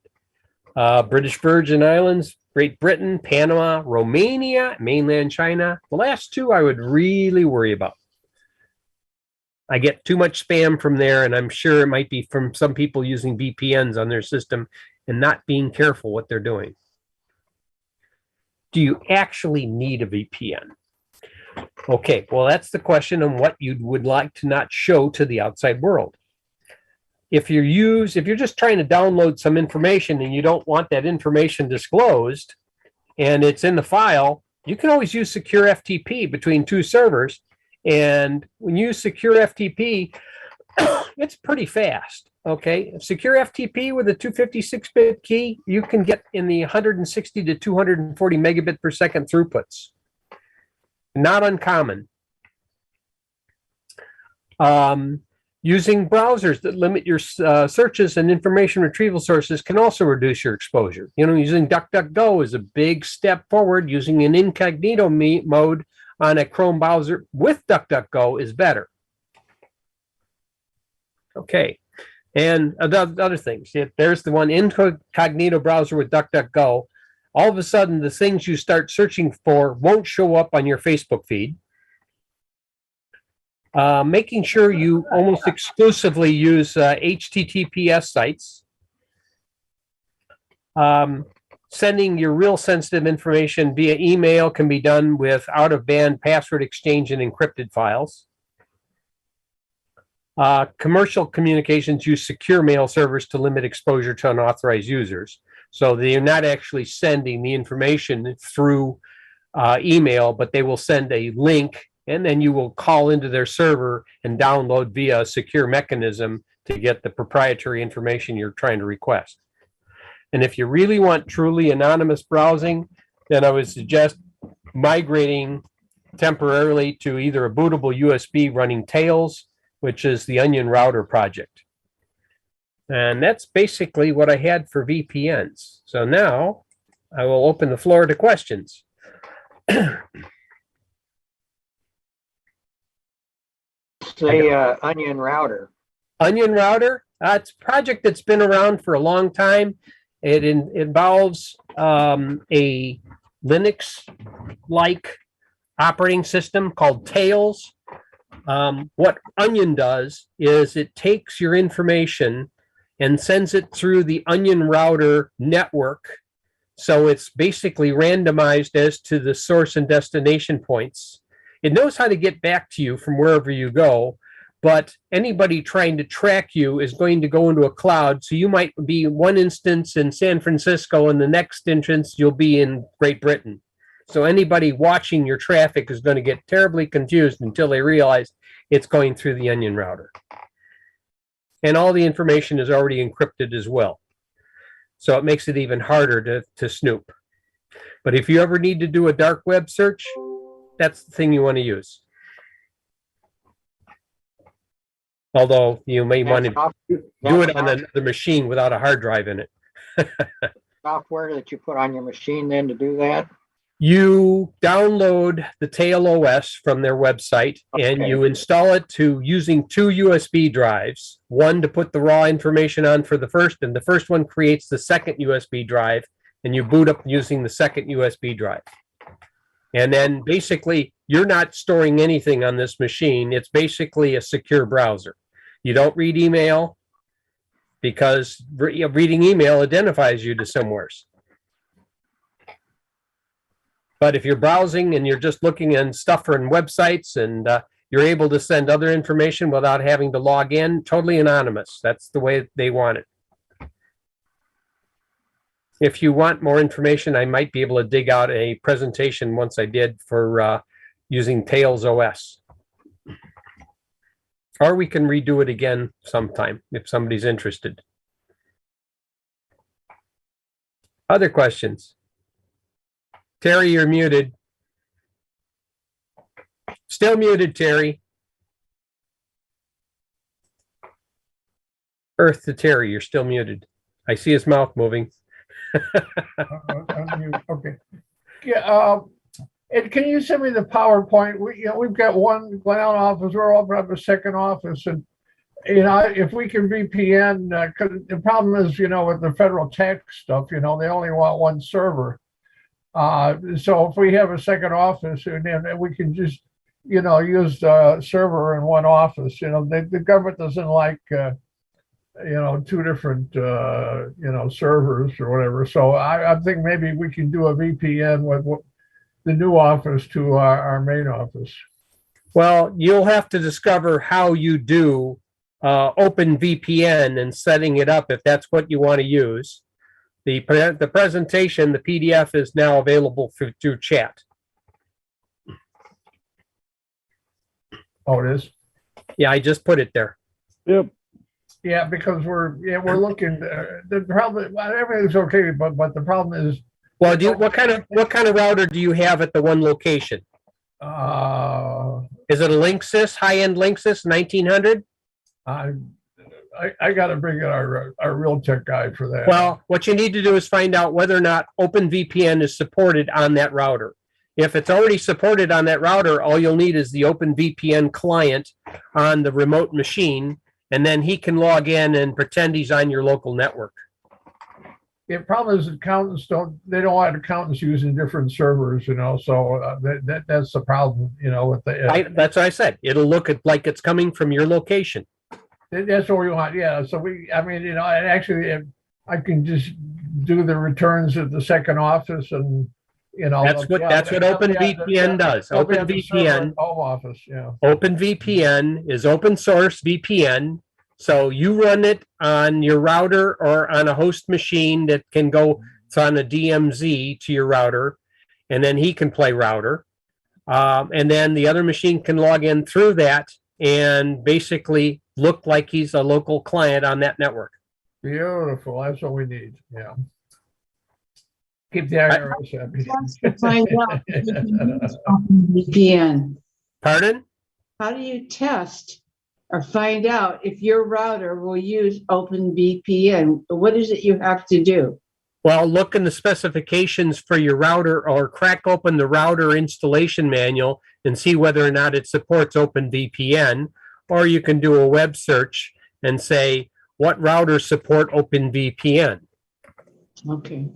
British Virgin Islands, Great Britain, Panama, Romania, mainland China. The last two I would really worry about. I get too much spam from there, and I'm sure it might be from some people using VPNs on their system and not being careful what they're doing. Do you actually need a VPN? Okay, well, that's the question on what you would like to not show to the outside world. If you're just trying to download some information and you don't want that information disclosed and it's in the file, you can always use secure FTP between two servers. And when you use secure FTP, it's pretty fast. Okay, secure FTP with a 256-bit key, you can get in the 160 to 240 megabit per second throughputs. Not uncommon. Using browsers that limit your searches and information retrieval sources can also reduce your exposure. Using DuckDuckGo is a big step forward. Using an incognito mode on a Chrome browser with DuckDuckGo is better. Okay, and other things. There's the one incognito browser with DuckDuckGo. All of a sudden, the things you start searching for won't show up on your Facebook feed. Making sure you almost exclusively use HTTPS sites. Sending your real sensitive information via email can be done with out-of-band password exchange and encrypted files. Commercial communications use secure mail servers to limit exposure to unauthorized users. So they're not actually sending the information through email, but they will send a link, and then you will call into their server and download via a secure mechanism to get the proprietary information you're trying to request. And if you really want truly anonymous browsing, then I would suggest migrating temporarily to either a bootable USB running Tails, which is the Onion Router project. And that's basically what I had for VPNs. So now I will open the floor to questions. Say Onion Router. Onion Router, it's a project that's been around for a long time. It involves a Linux-like operating system called Tails. What Onion does is it takes your information and sends it through the Onion Router network. So it's basically randomized as to the source and destination points. It knows how to get back to you from wherever you go, but anybody trying to track you is going to go into a cloud. So you might be one instance in San Francisco and the next instance you'll be in Great Britain. So anybody watching your traffic is going to get terribly confused until they realize it's going through the Onion Router. And all the information is already encrypted as well. So it makes it even harder to snoop. But if you ever need to do a dark web search, that's the thing you want to use. Although you may want to do it on another machine without a hard drive in it. Software that you put on your machine then to do that? You download the Tail OS from their website and Okay. you install it to using 2 USB drives, one to put the raw information on for the first, and the first one creates the second USB drive, and you boot up using the second USB drive. And then basically, you're not storing anything on this machine. It's basically a secure browser. You don't read email because reading email identifies you to somewheres. But if you're browsing and you're just looking at stuff from websites and you're able to send other information without having to log in, totally anonymous. That's the way they want it. If you want more information, I might be able to dig out a presentation once I did for using Tails OS. Or we can redo it again sometime if somebody's interested. Other questions? Terry, you're muted. Still muted, Terry. Earth to Terry, you're still muted. I see his mouth moving. Okay. Yeah. And can you send me the PowerPoint? We've got one Glen office. We're opening up a second office, and if we can VPN, because the problem is, with the federal tax stuff, they only want one server. So if we have a second office, and then we can just, use the server in one office. The government doesn't like, two different, servers or whatever. So I think maybe we can do a VPN with the new office to our main office. Well, you'll have to discover how you do Open VPN and setting it up if that's what you want to use. The presentation, the PDF, is now available through chat. Oh, it is? Yeah, I just put it there. Yep. Yeah, because we're looking. The problem, everything's okay, but the problem is. Well, what kind of router do you have at the one location? Is it a Linksys, high-end Linksys 1900? I got to bring in our real tech guy for that. Well, what you need to do is find out whether or not OpenVPN is supported on that router. If it's already supported on that router, all you'll need is the OpenVPN client on the remote machine, and then he can log in and pretend he's on your local network. The problem is accountants don't want accountants using different servers, so that's the problem, with the. That's what I said. It'll look like it's coming from your location. That's what we want, yeah. So and actually, I can just do the returns at the second office, and that's what OpenVPN does. OpenVPN home office, yeah. OpenVPN is open source VPN. So you run it on your router or on a host machine that can go, it's on a DMZ to your router, and then he can play router. And then the other machine can log in through that and basically look like he's a local client on that network. Beautiful. That's what we need. Yeah. Keep the IRS happy. To find out if you can use OpenVPN. Pardon? How do you test or find out if your router will use OpenVPN? What is it you have to do? Well, look in the specifications for your router or crack open the router installation manual and see whether or not it supports OpenVPN. Or you can do a web search and say, what routers support OpenVPN? Okay.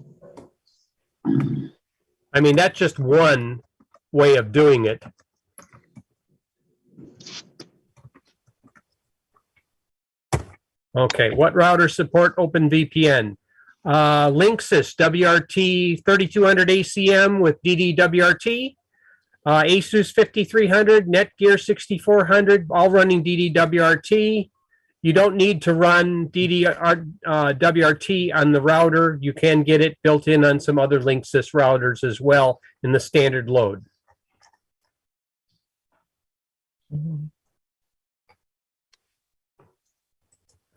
I mean, that's just one way of doing it. Okay, what routers support OpenVPN? Linksys WRT 3200 ACM with DDWRT, Asus 5300, Netgear 6400, all running DDWRT. You don't need to run WRT on the router. You can get it built in on some other Linksys routers as well in the standard load.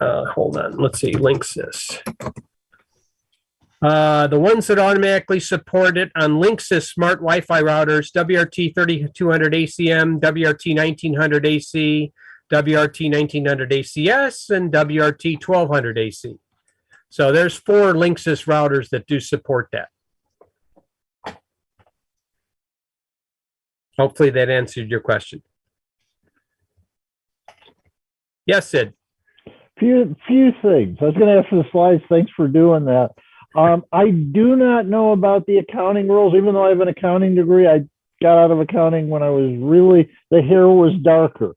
Hold on, let's see, Linksys. The ones that automatically support it on Linksys smart Wi-Fi routers, WRT 3200 ACM, WRT 1900 AC, WRT 1900 ACS, and WRT 1200 AC. So there's 4 Linksys routers that do support that. Hopefully that answered your question. Yes, Sid. Few things. I was going to ask for the slides. Thanks for doing that. I do not know about the accounting rules, even though I have an accounting degree. I got out of accounting when I was the hair was darker.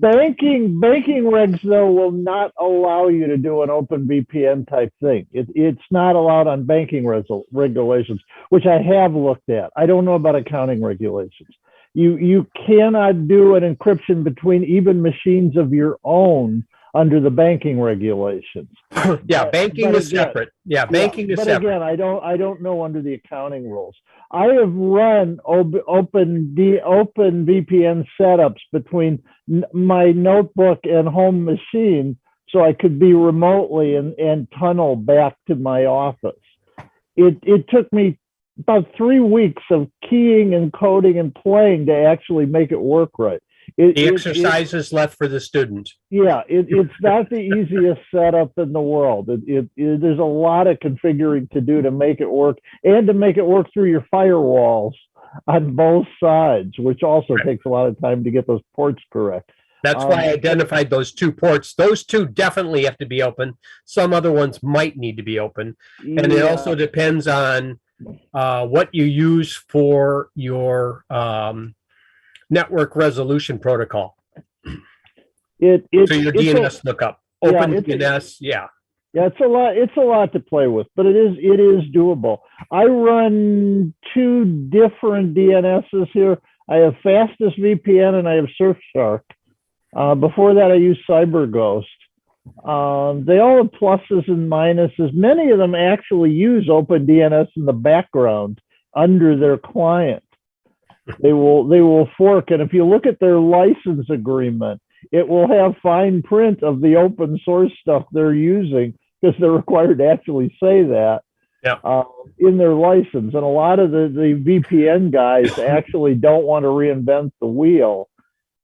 Banking regs though will not allow you to do an open VPN type thing. It's not allowed on banking regulations, which I have looked at. I don't know about accounting regulations. You cannot do an encryption between even machines of your own under the banking regulations. Yeah, banking is separate. Yeah, banking is separate. But again, I don't know under the accounting rules. I have run open VPN setups between my notebook and home machine, so I could be remotely and tunnel back to my office. It took me about 3 weeks of keying and coding and playing to actually make it work right. The exercise is left for the student. Yeah, it's not the easiest setup in the world. There's a lot of configuring to do to make it work, and to make it work through your firewalls on both sides, which also takes a lot of time to get those ports correct. That's why I identified those 2 ports. Those 2 definitely have to be open. Some other ones might need to be open. And it also depends on what you use for your network resolution protocol. So your DNS lookup, open DNS, yeah. Yeah, it's a lot to play with, but it is doable. I run 2 different DNSs here. I have Fastest VPN and I have Surfshark. Before that, I used CyberGhost. They all have pluses and minuses. Many of them actually use OpenDNS in the background under their client. They will fork, and if you look at their license agreement, it will have fine print of the open source stuff they're using, because they're required to actually say that in their license. And a lot of the VPN guys actually don't want to reinvent the wheel,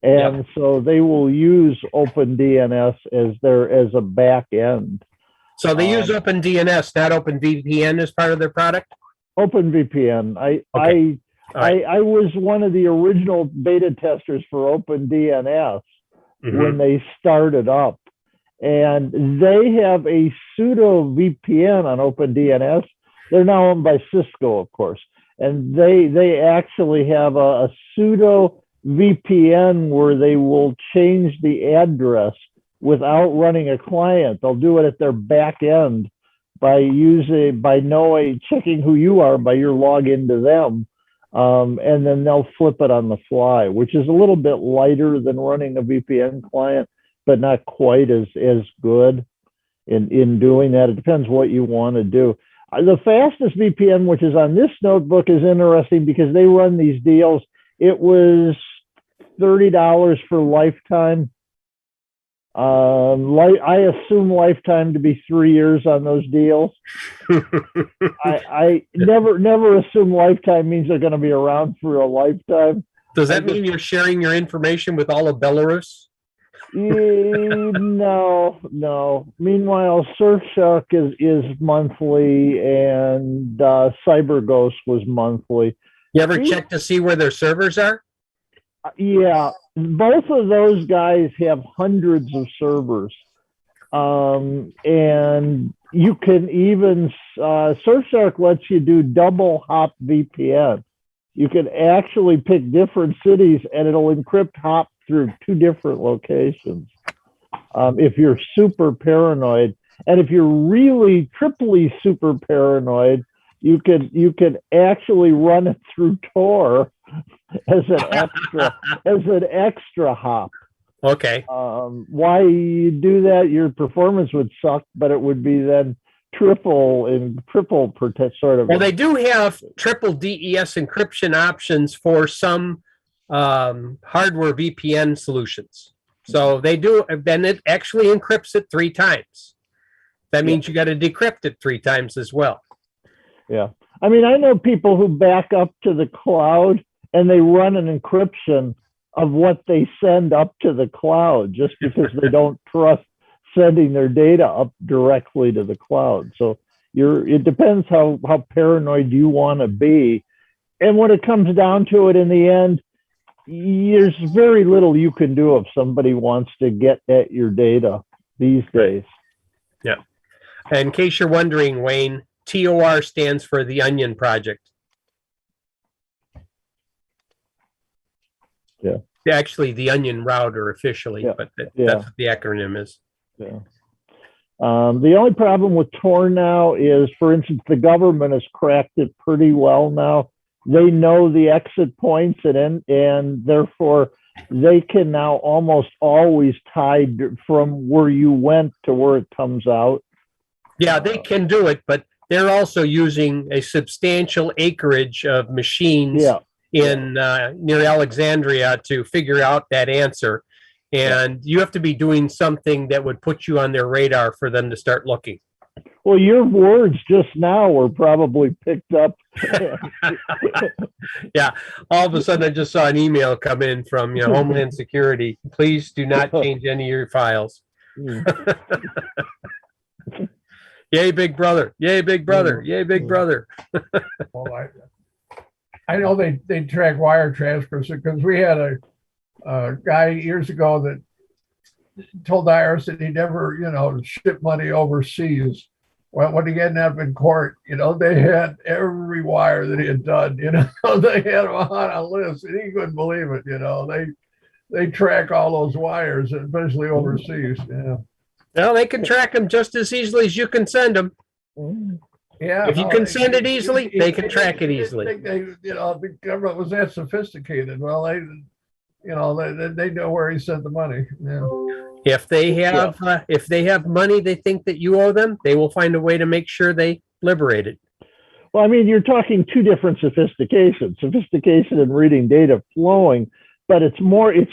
and so they will use OpenDNS as a back end. So they use OpenDNS, not OpenVPN, as part of their product? OpenVPN. I was one of the original beta testers for OpenDNS when they started up, and they have a pseudo VPN on OpenDNS. They're now owned by Cisco, of course, and they actually have a pseudo VPN where they will change the address without running a client. They'll do it at their back end by checking who you are by your login to them. And then they'll flip it on the fly, which is a little bit lighter than running a VPN client, but not quite as good in doing that. It depends what you want to do. The Fastest VPN, which is on this notebook, is interesting because they run these deals. It was $30 for lifetime. I assume lifetime to be 3 years on those deals. I never assume lifetime means they're going to be around for a lifetime. Does that mean you're sharing your information with all of Belarus? No. Meanwhile, Surfshark is monthly, and CyberGhost was monthly. You ever check to see where their servers are? Yeah, both of those guys have hundreds of servers. And you can even, Surfshark lets you do double hop VPN. You can actually pick different cities and it'll encrypt hop through 2 different locations. If you're super paranoid, and if you're really triply super paranoid, you could actually run it through Tor as an extra hop. Okay. Why you do that? Your performance would suck, but it would be then triple protect sort of. Well, they do have triple DES encryption options for some hardware VPN solutions. So they do, then it actually encrypts it 3 times. That means you got to decrypt it 3 times as well. Yeah. I mean, I know people who back up to the cloud and they run an encryption of what they send up to the cloud just because they don't trust sending their data up directly to the cloud. So it depends how paranoid you want to be. and when it comes down to it in the end, there's very little you can do if somebody wants to get at your data these days. Yeah. In case you're wondering, Wayne, TOR stands for the Onion Project. Yeah. Actually, the Onion Router officially, Yeah. but Yeah. that's what the acronym is. Yeah. The only problem with Tor now is, for instance, the government has cracked it pretty well now. They know the exit points, and therefore they can now almost always tie from where you went to where it comes out. Yeah, they can do it, but they're also using a substantial acreage of machines in near Alexandria to figure out that answer. And you have to be doing something that would put you on their radar for them to start looking. Well, your words just now were probably picked up. Yeah, all of a sudden I just saw an email come in from Homeland Security. Please do not change any of your files. Yay, big brother. Yay, big brother. Yay, big brother. Well, I know they track wire transfers because we had a guy years ago that told the IRS that he never, shipped money overseas. Well, when he ended up in court, they had every wire that he had done, they had him on a list, and he couldn't believe it, they track all those wires, especially overseas. Yeah. Well, they can track them just as easily as you can send them. Yeah. If you can send it easily, they can track it easily. The government was that sophisticated. Well, they know where he sent the money. Yeah. If they have money they think that you owe them, they will find a way to make sure they liberate it. Well, I mean, you're talking two different sophistications. Sophistication in reading data flowing, but it's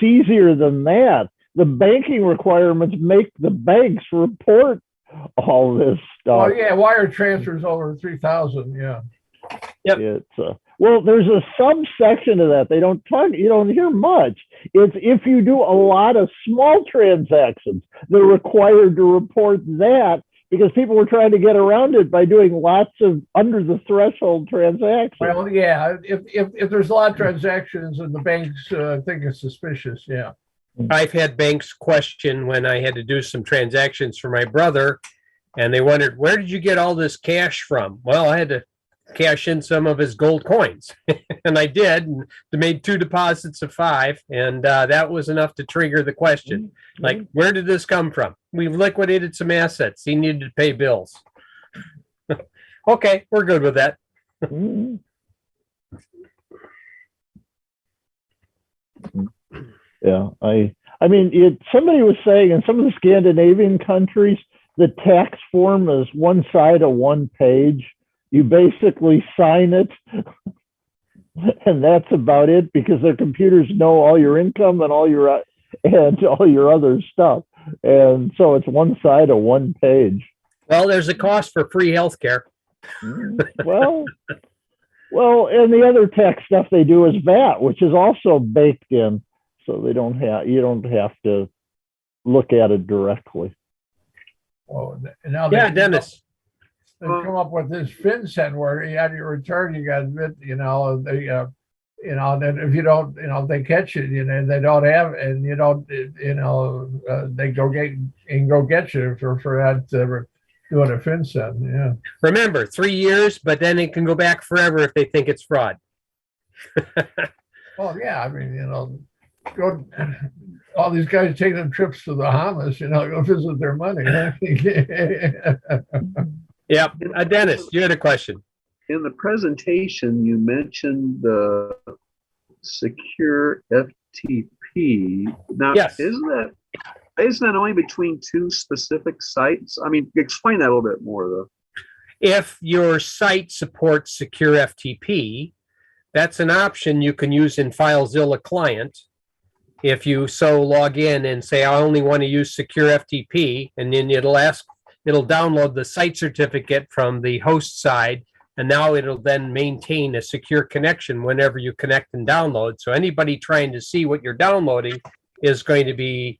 easier than that. The banking requirements make the banks report all this stuff. Oh yeah, wire transfers over 3,000. Yeah. Yep. It's well, there's a subsection of that. You don't hear much. It's if you do a lot of small transactions, they're required to report that because people were trying to get around it by doing lots of under the threshold transactions. Well, yeah, if there's a lot of transactions and the banks think it's suspicious, yeah. I've had banks question when I had to do some transactions for my brother, and they wondered, where did you get all this cash from? Well, I had to cash in some of his gold coins, and I did, and made 2 deposits of 5, and that was enough to trigger the question. Like, where did this come from? We've liquidated some assets. He needed to pay bills. Okay, we're good with that. Yeah, I mean, somebody was saying in some of the Scandinavian countries, the tax form is one side of one page. You basically sign it, and that's about it because their computers know all your income and all your other stuff, and so it's one side of one page. Well, there's a cost for free healthcare. Well, and the other tax stuff they do is VAT, which is also baked in. So you don't have to look at it directly. Well, now Dennis. They come up with this FinCEN where you had your return, you got that if you don't, they catch it, they don't have, and you don't, they go get you for that doing a FinCEN. Yeah. Remember, 3 years, but then it can go back forever if they think it's fraud. Well, yeah, I mean, go all these guys taking trips to the Bahamas, go visit their money. Yeah, Dennis, you had a question. In the presentation, you mentioned the secure FTP. Now, Yes. isn't that only between 2 specific sites? I mean, explain that a little bit more, though. If your site supports secure FTP, that's an option you can use in FileZilla client. If you log in and say, I only want to use secure FTP, and then it'll download the site certificate from the host side, and now it'll then maintain a secure connection whenever you connect and download. So anybody trying to see what you're downloading is going to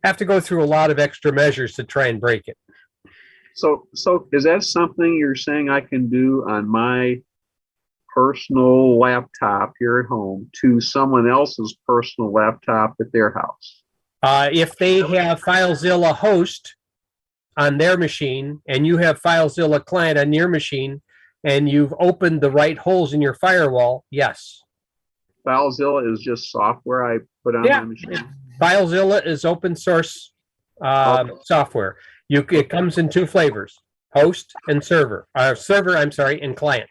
have to go through a lot of extra measures to try and break it. So is that something you're saying I can do on my personal laptop here at home to someone else's personal laptop at their house? If they have FileZilla host on their machine and you have FileZilla client on your machine and you've opened the right holes in your firewall, yes. FileZilla is just software I put on my machine. FileZilla is open source software. It comes in two flavors: host and server. And client.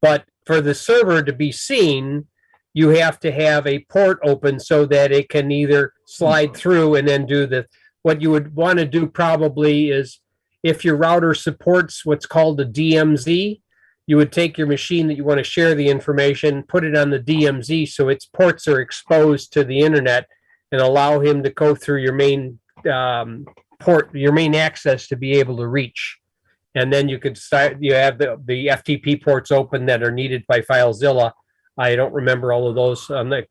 But for the server to be seen, you have to have a port open so that it can either slide through and then do what you would want to do probably is, if your router supports what's called a DMZ, you would take your machine that you want to share the information, put it on the DMZ so its ports are exposed to the internet and allow him to go through your main port, your main access to be able to reach. And then you could start, you have the FTP ports open that are needed by FileZilla. I don't remember all of those on the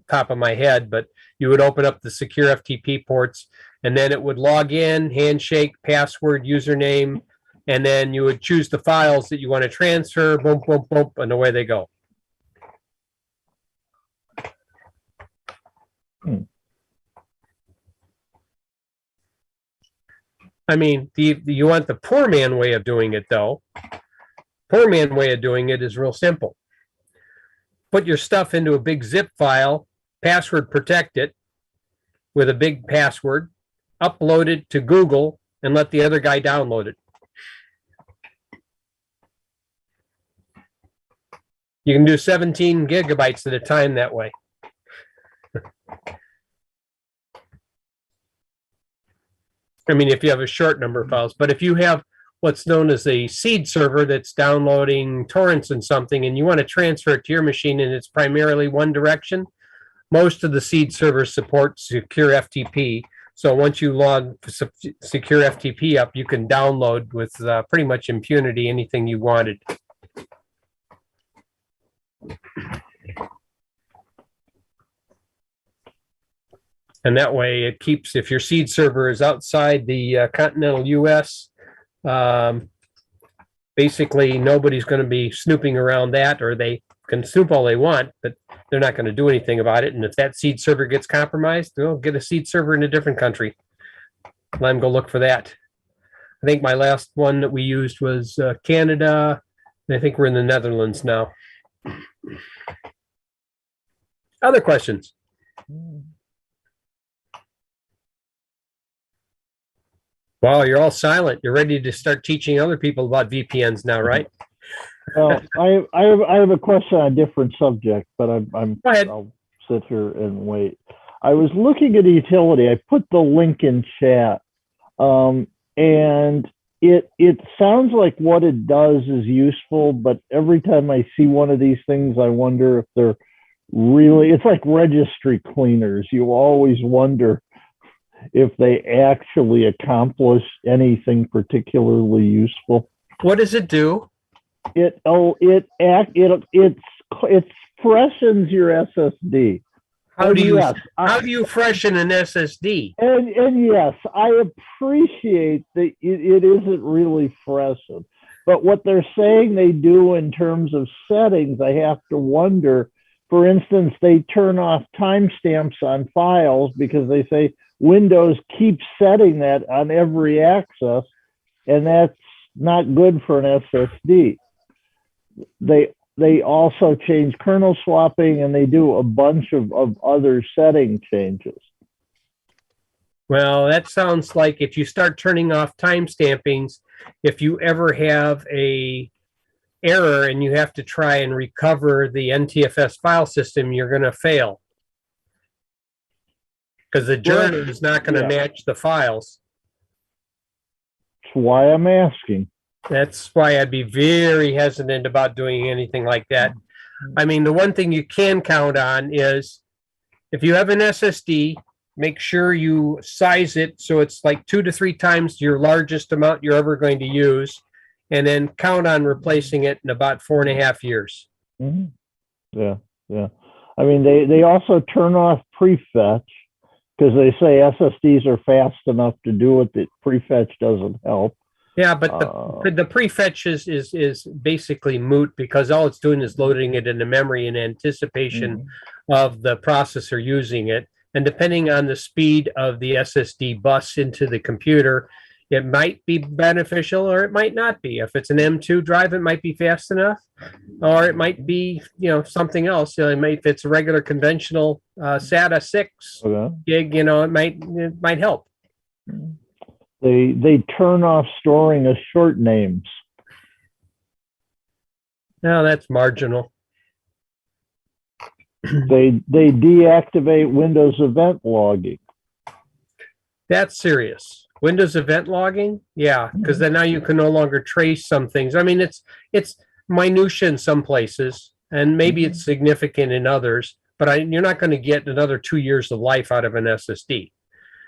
top of my head, but you would open up the secure FTP ports and then it would log in, handshake, password, username, and then you would choose the files that you want to transfer, boom, boom, boom, and away they go. I mean, you want the poor man way of doing it, though. Poor man way of doing it is real simple. Put your stuff into a big zip file, password protect it with a big password, upload it to Google, and let the other guy download it. You can do 17 gigabytes at a time that way. I mean, if you have a short number of files, but if you have what's known as a seed server that's downloading torrents and something, and you want to transfer it to your machine and it's primarily one direction, most of the seed servers support secure FTP. So once you log secure FTP up, you can download with pretty much impunity anything you wanted. And that way it keeps, if your seed server is outside the continental US, basically nobody's going to be snooping around that, or they can snoop all they want, but they're not going to do anything about it. And if that seed server gets compromised, they'll get a seed server in a different country. Let them go look for that. I think my last one that we used was Canada. And I think we're in the Netherlands now. Other questions? Wow, you're all silent. You're ready to start teaching other people about VPNs now, right? Well, I have a question on a different subject, but Go ahead. I'll sit here and wait. I was looking at utility. I put the link in chat, and it sounds like what it does is useful, but every time I see one of these things, I wonder if they're really, it's like registry cleaners. You always wonder if they actually accomplish anything particularly useful. What does it do? It freshens your SSD. How do you freshen an SSD? And yes, I appreciate that it isn't really freshened, but what they're saying they do in terms of settings, I have to wonder. For instance, they turn off timestamps on files because they say Windows keeps setting that on every access, and that's not good for an SSD. They also change kernel swapping, and they do a bunch of other setting changes. Well, that sounds like if you start turning off timestampings, if you ever have a error and you have to try and recover the NTFS file system, you're going to fail. Because the journal is not going to match the files. That's why I'm asking. That's why I'd be very hesitant about doing anything like that. I mean, the one thing you can count on is if you have an SSD, make sure you size it so it's like 2 to 3 times your largest amount you're ever going to use, and then count on replacing it in about 4.5 years. Mm-hmm. Yeah. I mean, they also turn off prefetch because they say SSDs are fast enough to do it that prefetch doesn't help. Yeah, but Uh, the prefetch is basically moot because all it's doing is loading it into memory in anticipation of the processor using it. And depending on the speed of the SSD bus into the computer, it might be beneficial or it might not be. If it's an M2 drive, it might be fast enough, or it might be, something else. If it's a regular conventional SATA 6 okay. gig, it might help. They turn off storing as short names. No, that's marginal. They deactivate Windows event logging. That's serious. Windows event logging, yeah, because then now you can no longer trace some things. I mean, it's minutia in some places, and maybe it's significant in others. But you're not going to get another 2 years of life out of an SSD.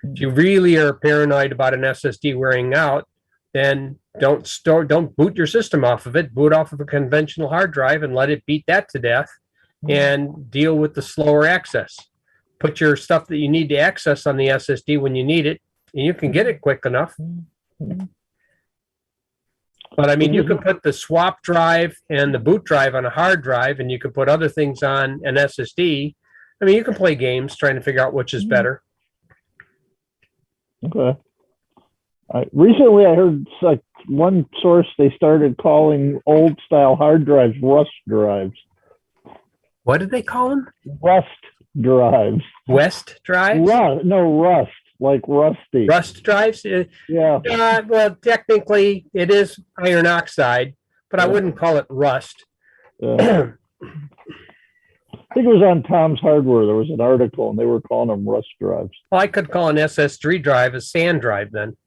If you really are paranoid about an SSD wearing out, then don't boot your system off of it. Boot off of a conventional hard drive and let it beat that to death, and deal with the slower access. Put your stuff that you need to access on the SSD when you need it, and you can get it quick enough. But I mean, you can put the swap drive and the boot drive on a hard drive, and you can put other things on an SSD. I mean, you can play games trying to figure out which is better. Okay. Recently, I heard like one source they started calling old style hard drives rust drives. What did they call them? Rust drives. West drives? No, rust, like rusty. Rust drives? Yeah. Well, technically, it is iron oxide, but I wouldn't call it rust. Yeah. I think it was on Tom's Hardware. There was an article, and they were calling them rust drives. Well, I could call an SS3 drive a sand drive then.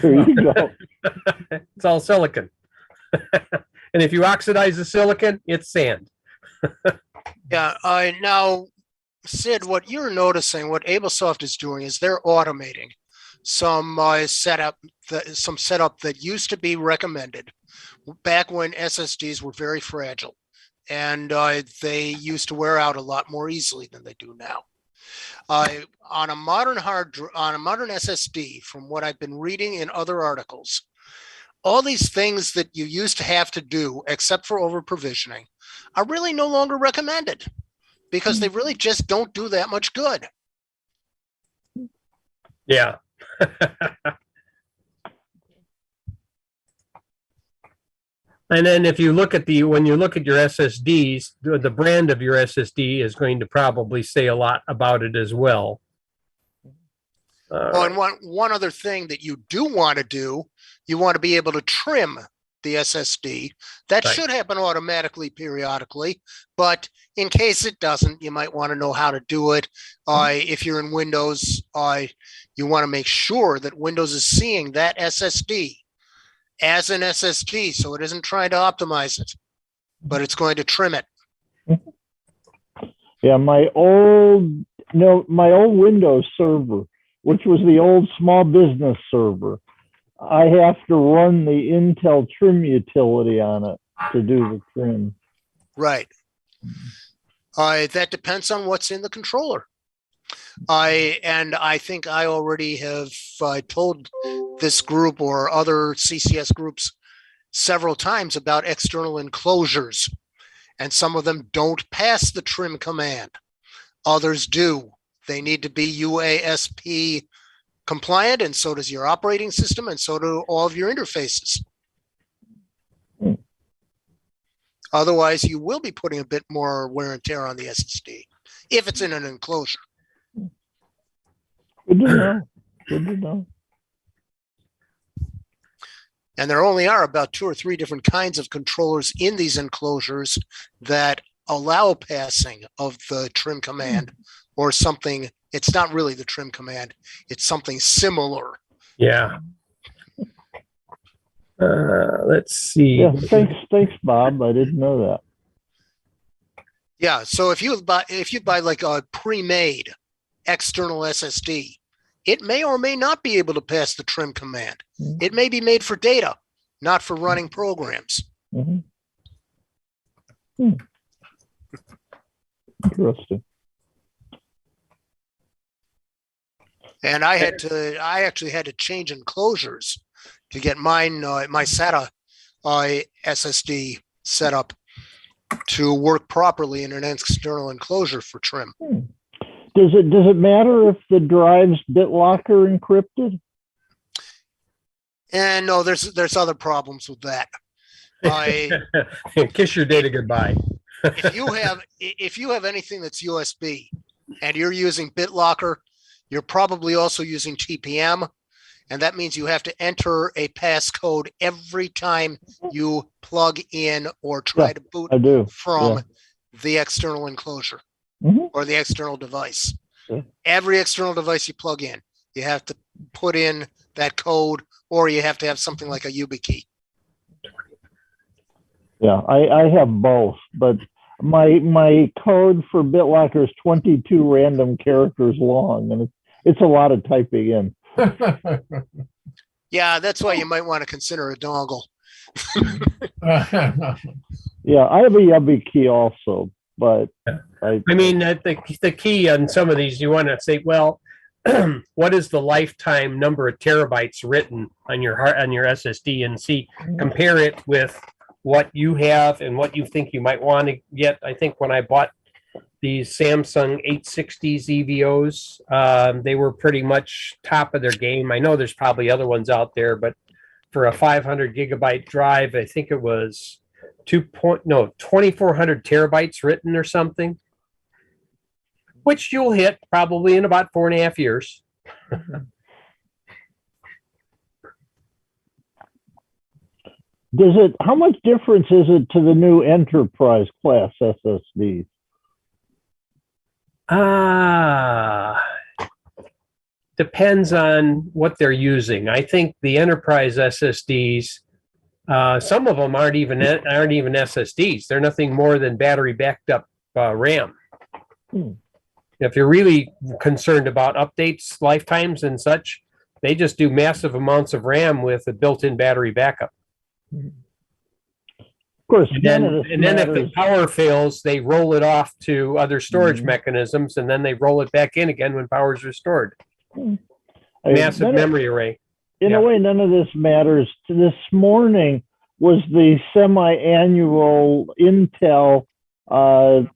There you go. It's all silicon. And if you oxidize the silicon, it's sand. Yeah. Now, Sid, what you're noticing, what AbleSoft is doing is they're automating some setup that used to be recommended back when SSDs were very fragile, and they used to wear out a lot more easily than they do now. On a modern SSD, from what I've been reading in other articles, all these things that you used to have to do, except for over provisioning, are really no longer recommended because they really just don't do that much good. Yeah. And then if you look at when you look at your SSDs, the brand of your SSD is going to probably say a lot about it as well. And one other thing that you do want to do, you want to be able to trim the SSD. That should happen automatically periodically, but in case it doesn't, you might want to know how to do it. If you're in Windows, you want to make sure that Windows is seeing that SSD as an SSD, so it isn't trying to optimize it, but it's going to trim it. Yeah, my old Windows server, which was the old small business server, I have to run the Intel trim utility on it to do the trim. Right. That depends on what's in the controller. I think I already have told this group or other CCS groups several times about external enclosures, and some of them don't pass the trim command. Others do. They need to be UASP compliant, and so does your operating system, and so do all of your interfaces. Otherwise, you will be putting a bit more wear and tear on the SSD if it's in an enclosure. Good to know. Good to know. And there only are about 2 or 3 different kinds of controllers in these enclosures that allow passing of the trim command or something. It's not really the trim command. It's something similar. Yeah. Let's see. Yeah, thanks, Bob. I didn't know that. Yeah. So if you buy like a pre-made external SSD, it may or may not be able to pass the trim command. It may be made for data, not for running programs. Interesting. And I actually had to change enclosures to get mine, my SATA SSD set up to work properly in an external enclosure for trim. Does it matter if the drive's BitLocker encrypted? And no, there's other problems with that. Kiss your data goodbye. If you have anything that's USB and you're using BitLocker, you're probably also using TPM, and that means you have to enter a passcode every time you plug in or try to boot from the external enclosure or the external device. Every external device you plug in, you have to put in that code, or you have to have something like a YubiKey. Yeah, I have both, but my code for BitLocker is 22 random characters long, and it's a lot of typing in. Yeah, that's why you might want to consider a dongle. Yeah, I have a YubiKey also, but I mean, the key on some of these, you want to say, well, what is the lifetime number of terabytes written on your SSD, and see, compare it with what you have and what you think you might want to get. I think when I bought these Samsung 860s EVOs, they were pretty much top of their game. I know there's probably other ones out there, but for a 500 gigabyte drive, I think it was 2,400 terabytes written or something, which you'll hit probably in about 4.5 years. How much difference is it to the new enterprise class SSDs? Depends on what they're using. I think the enterprise SSDs, some of them aren't even SSDs. They're nothing more than battery backed up RAM. If you're really concerned about updates, lifetimes, and such, they just do massive amounts of RAM with a built-in battery backup. Of course, and then if the power fails, they roll it off to other storage mechanisms, and then they roll it back in again when power is restored. Massive memory array. In a way, none of this matters. This morning was the semi-annual Intel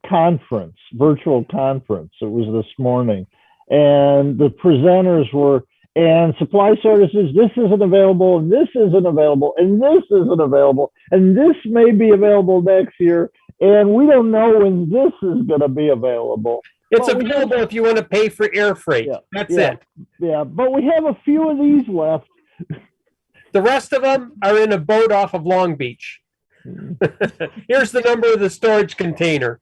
conference, virtual conference. It was this morning. And the presenters were, and supply services, this isn't available, and this isn't available, and this isn't available, and this may be available next year, and we don't know when this is going to be available. It's available if you want to pay for air freight. That's it. Yeah, but we have a few of these left. The rest of them are in a boat off of Long Beach. Here's the number of the storage container.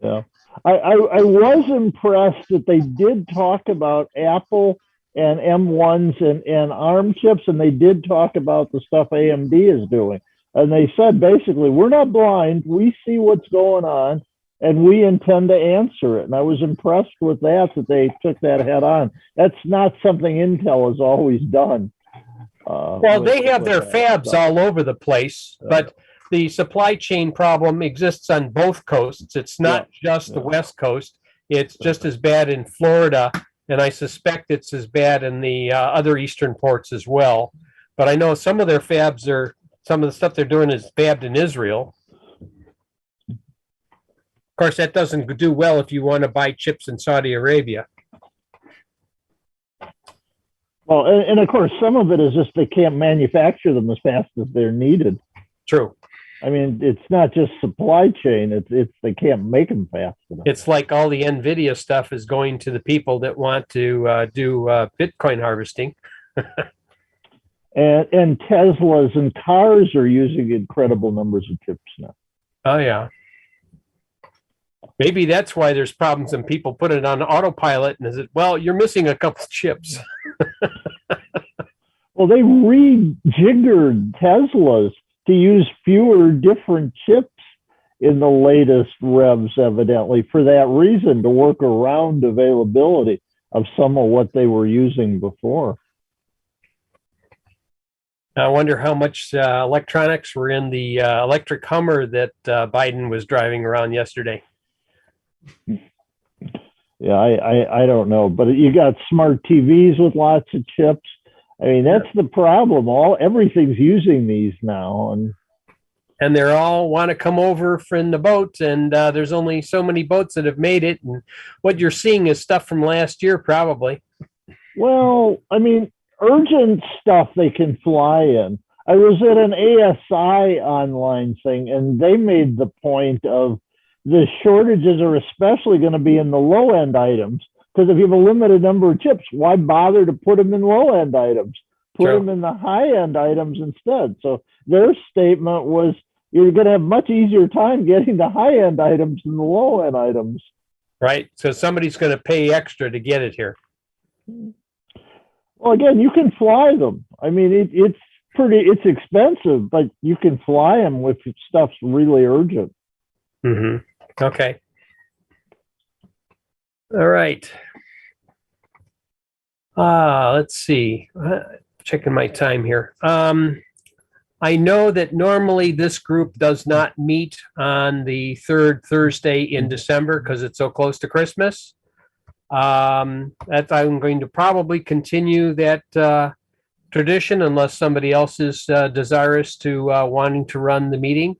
Yeah. I was impressed that they did talk about Apple and M1s and ARM chips, and they did talk about the stuff AMD is doing. And they said, basically, we're not blind. We see what's going on, and we intend to answer it. And I was impressed with that they took that head on. That's not something Intel has always done. Well, they have their fabs all over the place, but the supply chain problem exists on both coasts. It's not just the West Coast. It's just as bad in Florida, and I suspect it's as bad in the other eastern ports as well. But I know some of their fabs are, some of the stuff they're doing is fabbed in Israel. Of course, that doesn't do well if you want to buy chips in Saudi Arabia. Well, and of course, some of it is just they can't manufacture them as fast as they're needed. True. I mean, it's not just supply chain. It's they can't make them fast enough. It's like all the NVIDIA stuff is going to the people that want to do Bitcoin harvesting. and Teslas and cars are using incredible numbers of chips now. Oh, yeah. Maybe that's why there's problems and people put it on autopilot and is it, well, you're missing a couple chips. Well, they rejiggered Teslas to use fewer different chips in the latest revs, evidently, for that reason, to work around availability of some of what they were using before. I wonder how much electronics were in the electric Hummer that Biden was driving around yesterday. Yeah, I don't know, but you got smart TVs with lots of chips. I mean, that's the problem. Everything's using these now, And they're all want to come over from the boat, and there's only so many boats that have made it. And what you're seeing is stuff from last year, probably. well, I mean, urgent stuff they can fly in. I was at an ASI online thing, and they made the point of the shortages are especially going to be in the low end items. Because if you have a limited number of chips, why bother to put them in low end items? Put True. them in the high end items instead. So their statement was you're going to have much easier time getting the high end items than the low end items. Right. So somebody's going to pay extra to get it here. Well, again, you can fly them. I mean, it's expensive, but you can fly them if stuff's really urgent. Mm-hmm. Okay. All right. Let's see. Checking my time here. I know that normally this group does not meet on the third Thursday in December because it's so close to Christmas. I'm going to probably continue that tradition unless somebody else is desirous to wanting to run the meeting.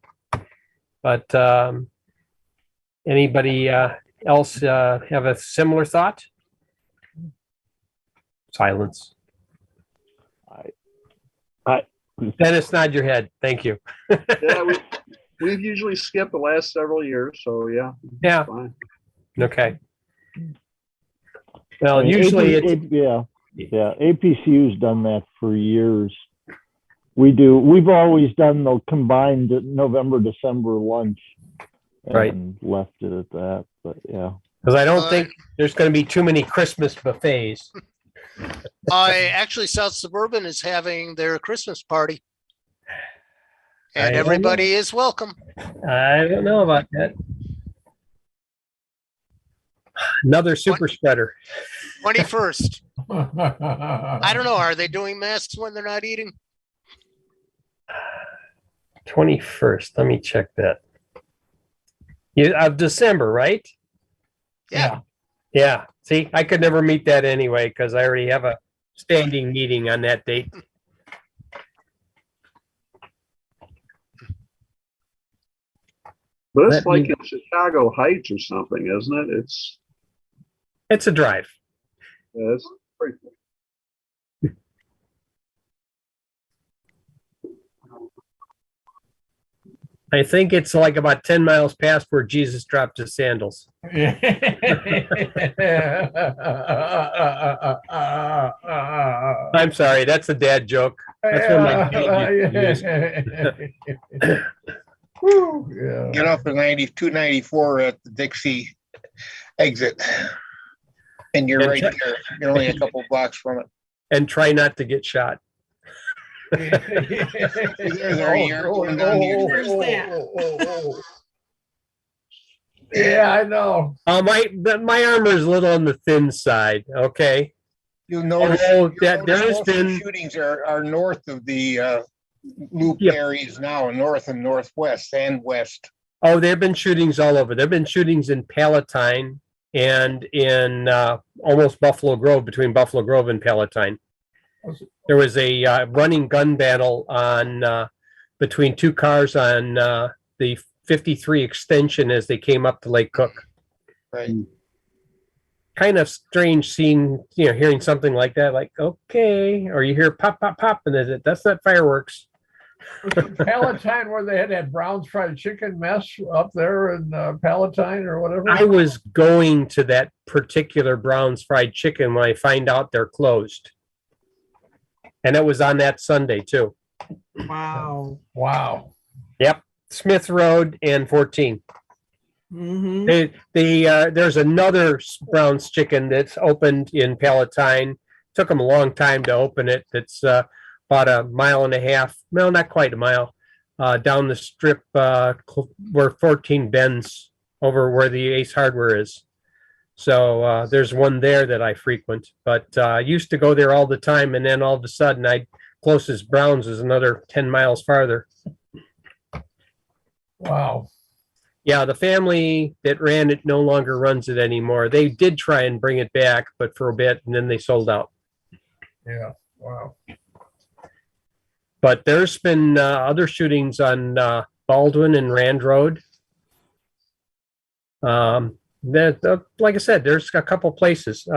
But anybody else have a similar thought? Silence. Dennis, nod your head. Thank you. Yeah, we've usually skipped the last several years, so yeah. Yeah. Fine. Okay. Well, usually APCU's done that for years. We've always done the combined November, December lunch and left it at that, but yeah. Because I don't think there's going to be too many Christmas buffets. Actually, South Suburban is having their Christmas party. And everybody is welcome. I don't know about that. Another super spreader. 21st. I don't know. Are they doing masks when they're not eating? 21st. Let me check that. Of December, right? Yeah. Yeah. See, I could never meet that anyway because I already have a standing meeting on that date. But it's like in Chicago Heights or something, isn't it? It's a drive. Yeah, it's pretty cool. I think it's like about 10 miles past where Jesus dropped his sandals. I'm sorry, that's a dad joke. That's what my dad used to use. Get off the 294 at the Dixie exit. And you're right there. You're only a couple blocks from it. And try not to get shot. Where's that? Yeah, I know. My armor is a little on the thin side. Okay. You'll notice, that there has been shootings are north of the loop areas now, north and northwest and west. Oh, there have been shootings all over. There have been shootings in Palatine and in almost Buffalo Grove, between Buffalo Grove and Palatine. There was a running gun battle on between two cars on the 53 extension as they came up to Lake Cook. Right. Kind of strange seeing, hearing something like that, like, okay, or you hear pop, pop, pop, and that's not fireworks. Palatine, where they had that Brown's fried chicken mess up there in Palatine or whatever. I was going to that particular Brown's fried chicken when I find out they're closed. And it was on that Sunday too. Wow. Wow. Yep. Smith Road and 14. Mm-hmm. There's another Brown's chicken that's opened in Palatine. Took them a long time to open it. It's about a mile and a half. No, not quite a mile. Down the strip where 14 bends over where the Ace Hardware is. So there's one there that I frequent, but I used to go there all the time, and then all of a sudden, closest Brown's is another 10 miles farther. Wow. Yeah, the family that ran it no longer runs it anymore. They did try and bring it back, but for a bit, and then they sold out. Yeah, wow. But there's been other shootings on Baldwin and Rand Road. Like I said, there's a couple places.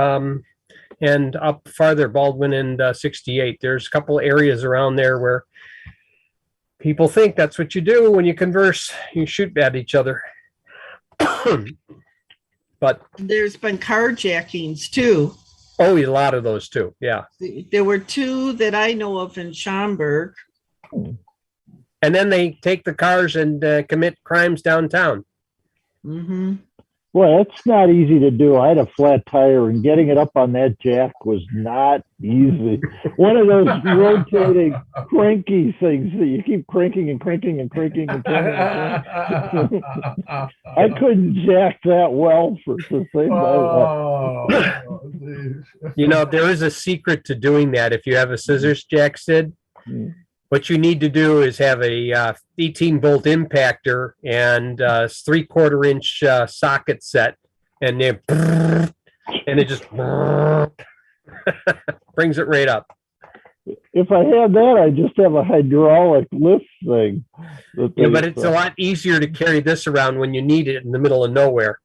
And up farther, Baldwin and 68, there's a couple areas around there where people think that's what you do when you converse. You shoot at each other. But There's been carjackings too. oh, a lot of those too. Yeah. There were 2 that I know of in Schaumburg. And then they take the cars and commit crimes downtown. Mm-hmm. Well, it's not easy to do. I had a flat tire, and getting it up on that jack was not easy. One of those rotating, cranky things that you keep cranking and cranking and cranking and cranking. And cranking. I couldn't jack that well to save my life. You know, there is a secret to doing that. If you have a scissors jack, Sid, what you need to do is have a 18-bolt impactor and 3/4 inch socket set, and it just brings it right up. If I had that, I'd just have a hydraulic lift thing. Yeah, but it's a lot easier to carry this around when you need it in the middle of nowhere.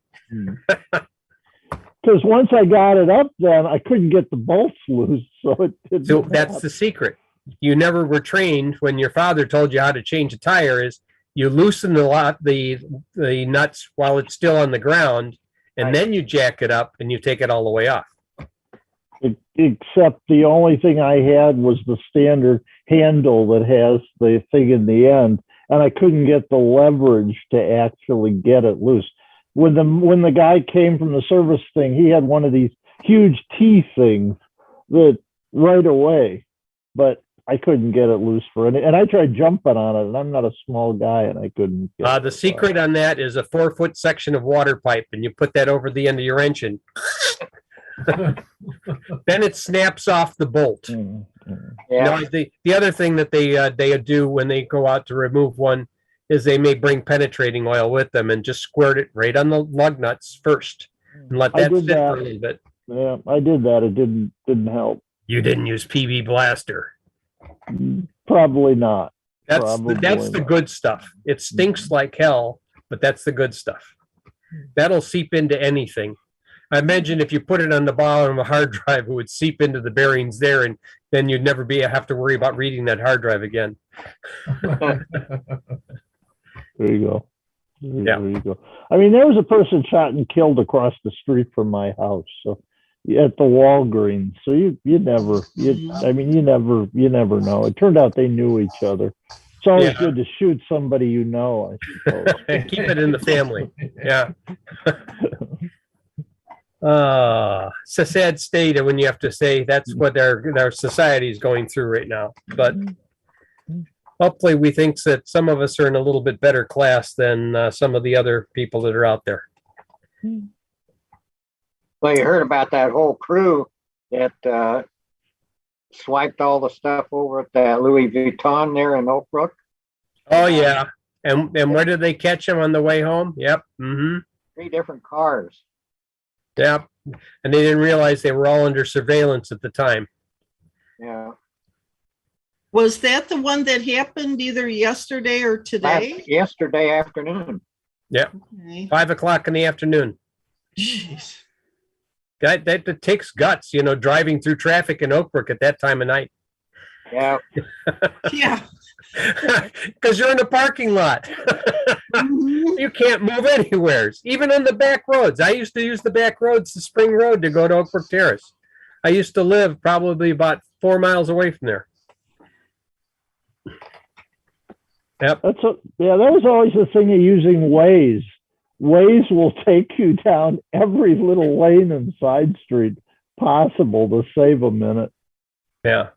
Because once I got it up, then I couldn't get the bolts loose, so it didn't. So that's the secret. You never were trained when your father told you how to change a tire. Is you loosen the nuts while it's still on the ground, and then you jack it up and you take it all the way off. Except the only thing I had was the standard handle that has the thing in the end, and I couldn't get the leverage to actually get it loose. When the guy came from the service thing, he had one of these huge T things that right away, but I couldn't get it loose for any. And I tried jumping on it, and I'm not a small guy, and I couldn't. The secret on that is a 4-foot section of water pipe, and you put that over the end of your engine. Then it snaps off the bolt. Yeah. You know, the other thing that they do when they go out to remove one is they may bring penetrating oil with them and just squirt it right on the lug nuts first and let that sit for a little bit. Yeah, I did that. It didn't help. You didn't use PB Blaster. Probably not. That's the good stuff. It stinks like hell, but that's the good stuff. That'll seep into anything. I imagine if you put it on the bottom of a hard drive, it would seep into the bearings there, and then you'd never have to worry about reading that hard drive again. There you go. Yeah. There you go. I mean, there was a person shot and killed across the street from my house. So at the Walgreens. So you never know. It turned out they knew each other. It's always good to shoot somebody you know, I suppose. And keep it in the family. Yeah. It's a sad state when you have to say that's what our society is going through right now. But hopefully we think that some of us are in a little bit better class than some of the other people that are out there. Well, you heard about that whole crew that swiped all the stuff over at that Louis Vuitton there in Oak Brook. Oh yeah, and where did they catch him on the way home? Yep. 3 different cars. Yep. And they didn't realize they were all under surveillance at the time. Yeah. Was that the one that happened either yesterday or today? Yesterday afternoon. Yep. Okay. 5 o'clock in the afternoon. Jeez. That takes guts, driving through traffic in Oak Brook at that time of night. Yeah. Yeah. Because you're in the parking lot. You can't move anywhere, even on the back roads. I used to use the back roads, the Spring Road, to go to Oak Brook Terrace. I used to live probably about 4 miles away from there. Yep. That was always the thing of using Waze. Waze will take you down every little lane and side street possible to save a minute. Yeah.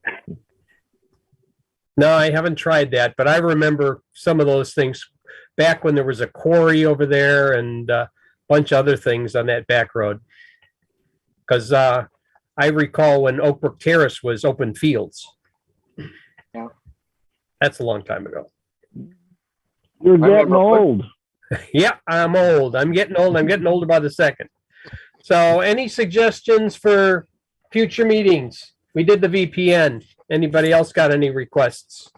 No, I haven't tried that, but I remember some of those things back when there was a quarry over there and a bunch of other things on that back road. Because I recall when Oak Brook Terrace was open fields. Yeah. That's a long time ago. You're getting old. Yeah, I'm old. I'm getting old. I'm getting older by the second. So any suggestions for future meetings? We did the VPN. Anybody else got any requests?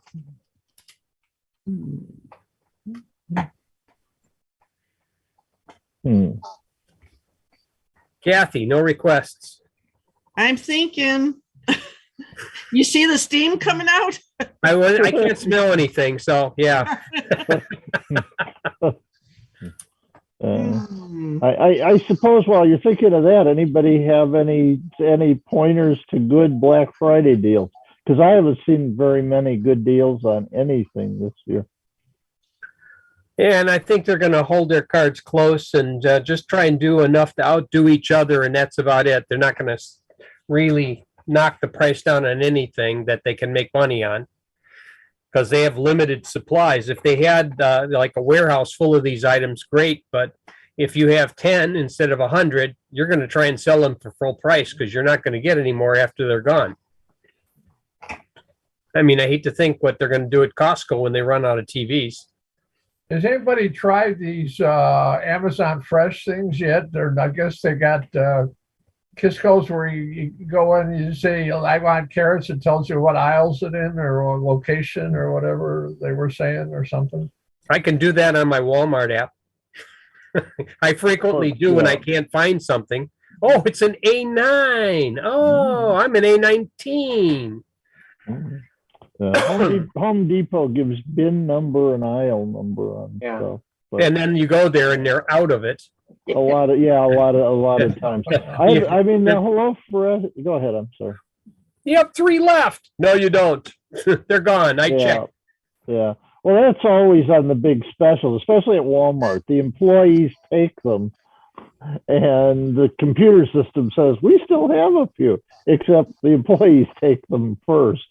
Kathy, no requests. I'm thinking. You see the steam coming out? I can't smell anything, so yeah. I suppose while you're thinking of that, anybody have any pointers to good Black Friday deals? Because I haven't seen very many good deals on anything this year. And I think they're going to hold their cards close and just try and do enough to outdo each other, and that's about it. They're not going to really knock the price down on anything that they can make money on because they have limited supplies. If they had like a warehouse full of these items, great. But if you have 10 instead of 100, you're going to try and sell them for full price because you're not going to get any more after they're gone. I mean, I hate to think what they're going to do at Costco when they run out of TVs. Has anybody tried these Amazon Fresh things yet? I guess they got Kisco's where you go in and you say, I want carrots. It tells you what aisles it in or location or whatever they were saying or something. I can do that on my Walmart app. I frequently do when I can't find something. Oh, it's an A9. Oh, I'm an A19. Home Depot gives bin number and aisle number on stuff. But and then you go there and they're out of it. a lot of times. I mean, the hello fresh. Go ahead. I'm sorry. You have 3 left. No, you don't. They're gone. I checked. Yeah. Well, that's always on the big specials, especially at Walmart. The employees take them, and the computer system says we still have a few, except the employees take them first.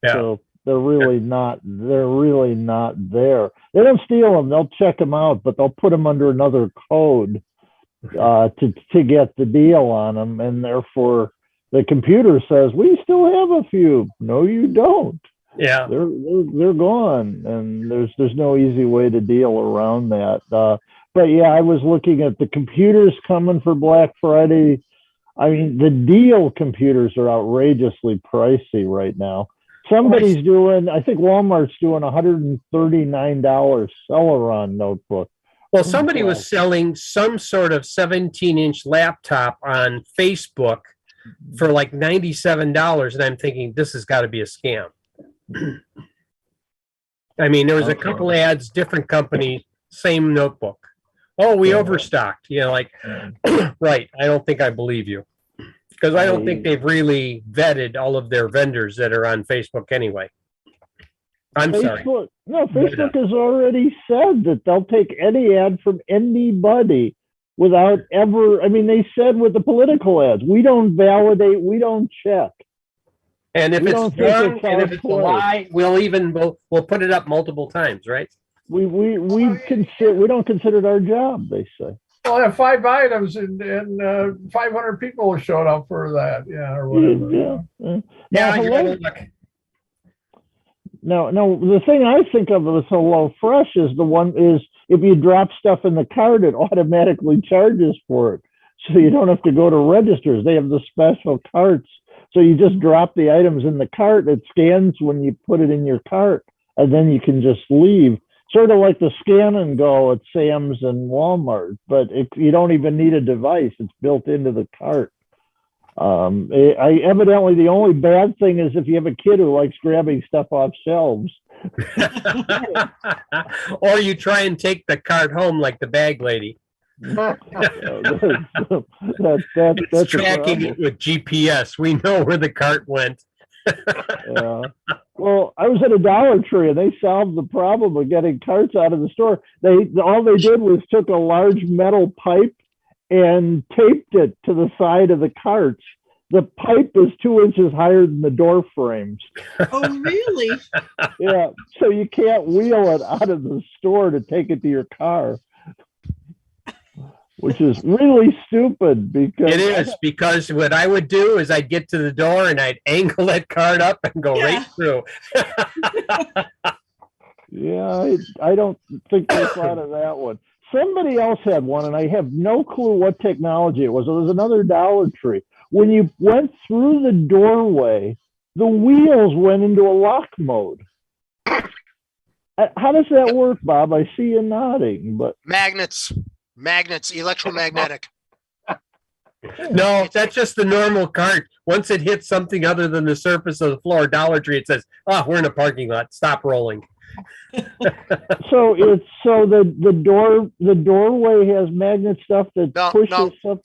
Yeah. So they're really not. They're really not there. They don't steal them. They'll check them out, but they'll put them under another code to get the deal on them, and therefore the computer says we still have a few. No, you don't. Yeah, they're gone, and there's no easy way to deal around that. But yeah, I was looking at the computers coming for Black Friday. I mean, the deal computers are outrageously pricey right now. Somebody's doing, I think Walmart's doing $139 Celeron notebook. Well, somebody was selling some sort of 17-inch laptop on Facebook for like $97, and I'm thinking this has got to be a scam. I mean, there was a couple ads, different companies, same notebook. Oh, we overstocked. You know, like, right. I don't think I believe you because I don't think they've really vetted all of their vendors that are on Facebook anyway. I'm sorry. No, Facebook has already said that they'll take any ad from anybody without ever. I mean, they said with the political ads, we don't validate, we don't check. And if it's wrong and if it's a lie, we'll put it up multiple times, right? We don't consider it our job, they say. Well, have 5 items and 500 people showed up for that, or whatever. No, the thing I think of with Hello Fresh is if you drop stuff in the cart, it automatically charges for it. So you don't have to go to registers. They have the special carts. So you just drop the items in the cart. It scans when you put it in your cart, and then you can just leave. Sort of like the scan and go at Sam's and Walmart, but you don't even need a device. It's built into the cart. Evidently, the only bad thing is if you have a kid who likes grabbing stuff off shelves. Or you try and take the cart home like the bag lady. That's tracking it with GPS. We know where the cart went. Yeah. Well, I was at a Dollar Tree and they solved the problem of getting carts out of the store. All they did was took a large metal pipe and taped it to the side of the carts. The pipe is 2 inches higher than the door frames. Oh, really? Yeah. So you can't wheel it out of the store to take it to your car. Which is really stupid because what I would do is I'd get to the door and I'd angle that cart up and go right through. Yeah, I don't think they thought of that one. somebody else had one, and I have no clue what technology it was. It was another Dollar Tree. When you went through the doorway, the wheels went into a lock mode. How does that work, Bob? I see you nodding, but Magnets, electromagnetic. No, that's just the normal cart. Once it hits something other than the surface of the floor, Dollar Tree, it says, "Oh, we're in a parking lot. Stop rolling." so the doorway has magnet stuff that pushes up.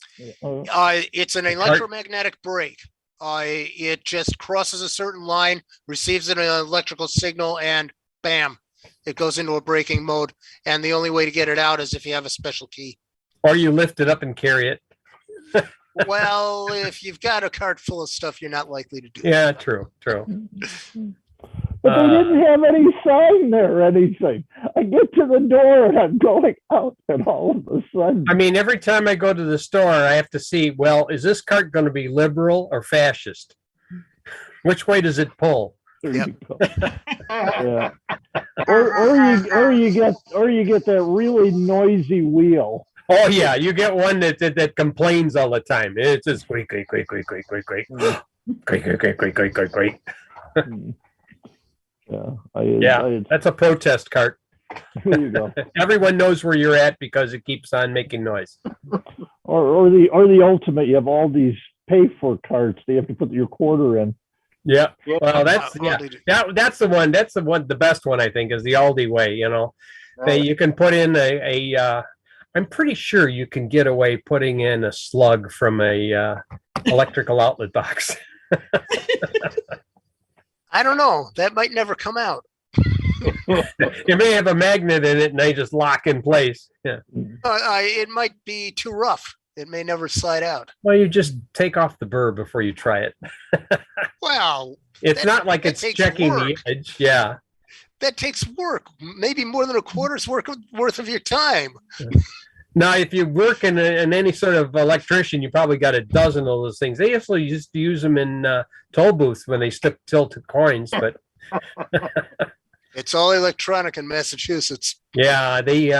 It's an electromagnetic brake. It just crosses a certain line, receives an electrical signal, and bam, it goes into a braking mode. And the only way to get it out is if you have a special key. Or you lift it up and carry it. Well, if you've got a cart full of stuff, you're not likely to do that. Yeah, true. But they didn't have any sign there or anything. I get to the door and I'm going out, and all of a sudden. I mean, every time I go to the store, I have to see, well, is this cart going to be liberal or fascist? Which way does it pull? Yep. Yeah. Or you get that really noisy wheel. Oh yeah, you get one that complains all the time. It's just great. Yeah, that's a protest cart. There you go. Everyone knows where you're at because it keeps on making noise. Or the ultimate, you have all these pay for carts that you have to put your quarter in. Yeah. Well, that's the one. That's the best one, I think, is the Aldi way. You know, you can put in a I'm pretty sure you can get away putting in a slug from a electrical outlet box. I don't know. That might never come out. You may have a magnet in it and they just lock in place. Yeah. It might be too rough. It may never slide out. Well, you just take off the burr before you try it. Well, it's not like it's checking the edge. Yeah. That takes work. Maybe more than a quarter's worth of your time. Now, if you work in any sort of electrician, you probably got a dozen of those things. They actually used to use them in toll booths when they tilted coins, but it's all electronic in Massachusetts. Yeah, the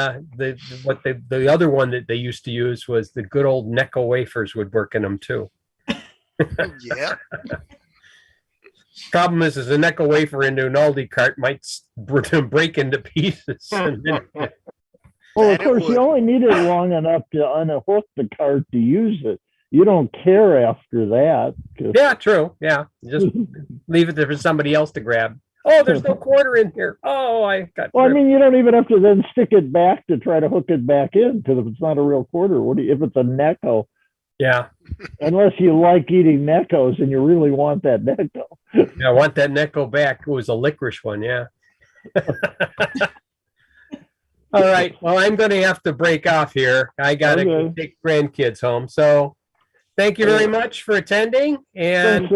other one that they used to use was the good old Necco wafers would work in them too. Yeah. Problem is a Necco wafer into an Aldi cart might break into pieces. Well, of course, you only need it long enough to unhook the cart to use it. You don't care after that. Yeah, true. Yeah, just leave it there for somebody else to grab. Oh, there's no quarter in here. Oh, I got. Well, I mean, you don't even have to then stick it back to try to hook it back in, because if it's not a real quarter, if it's a Necco? Yeah. Unless you like eating Neccos and you really want that Necco. Yeah, I want that Necco back. It was a licorice one. Yeah. All right. Well, I'm going to have to break off here. I got to take grandkids home. So thank you very much for attending. And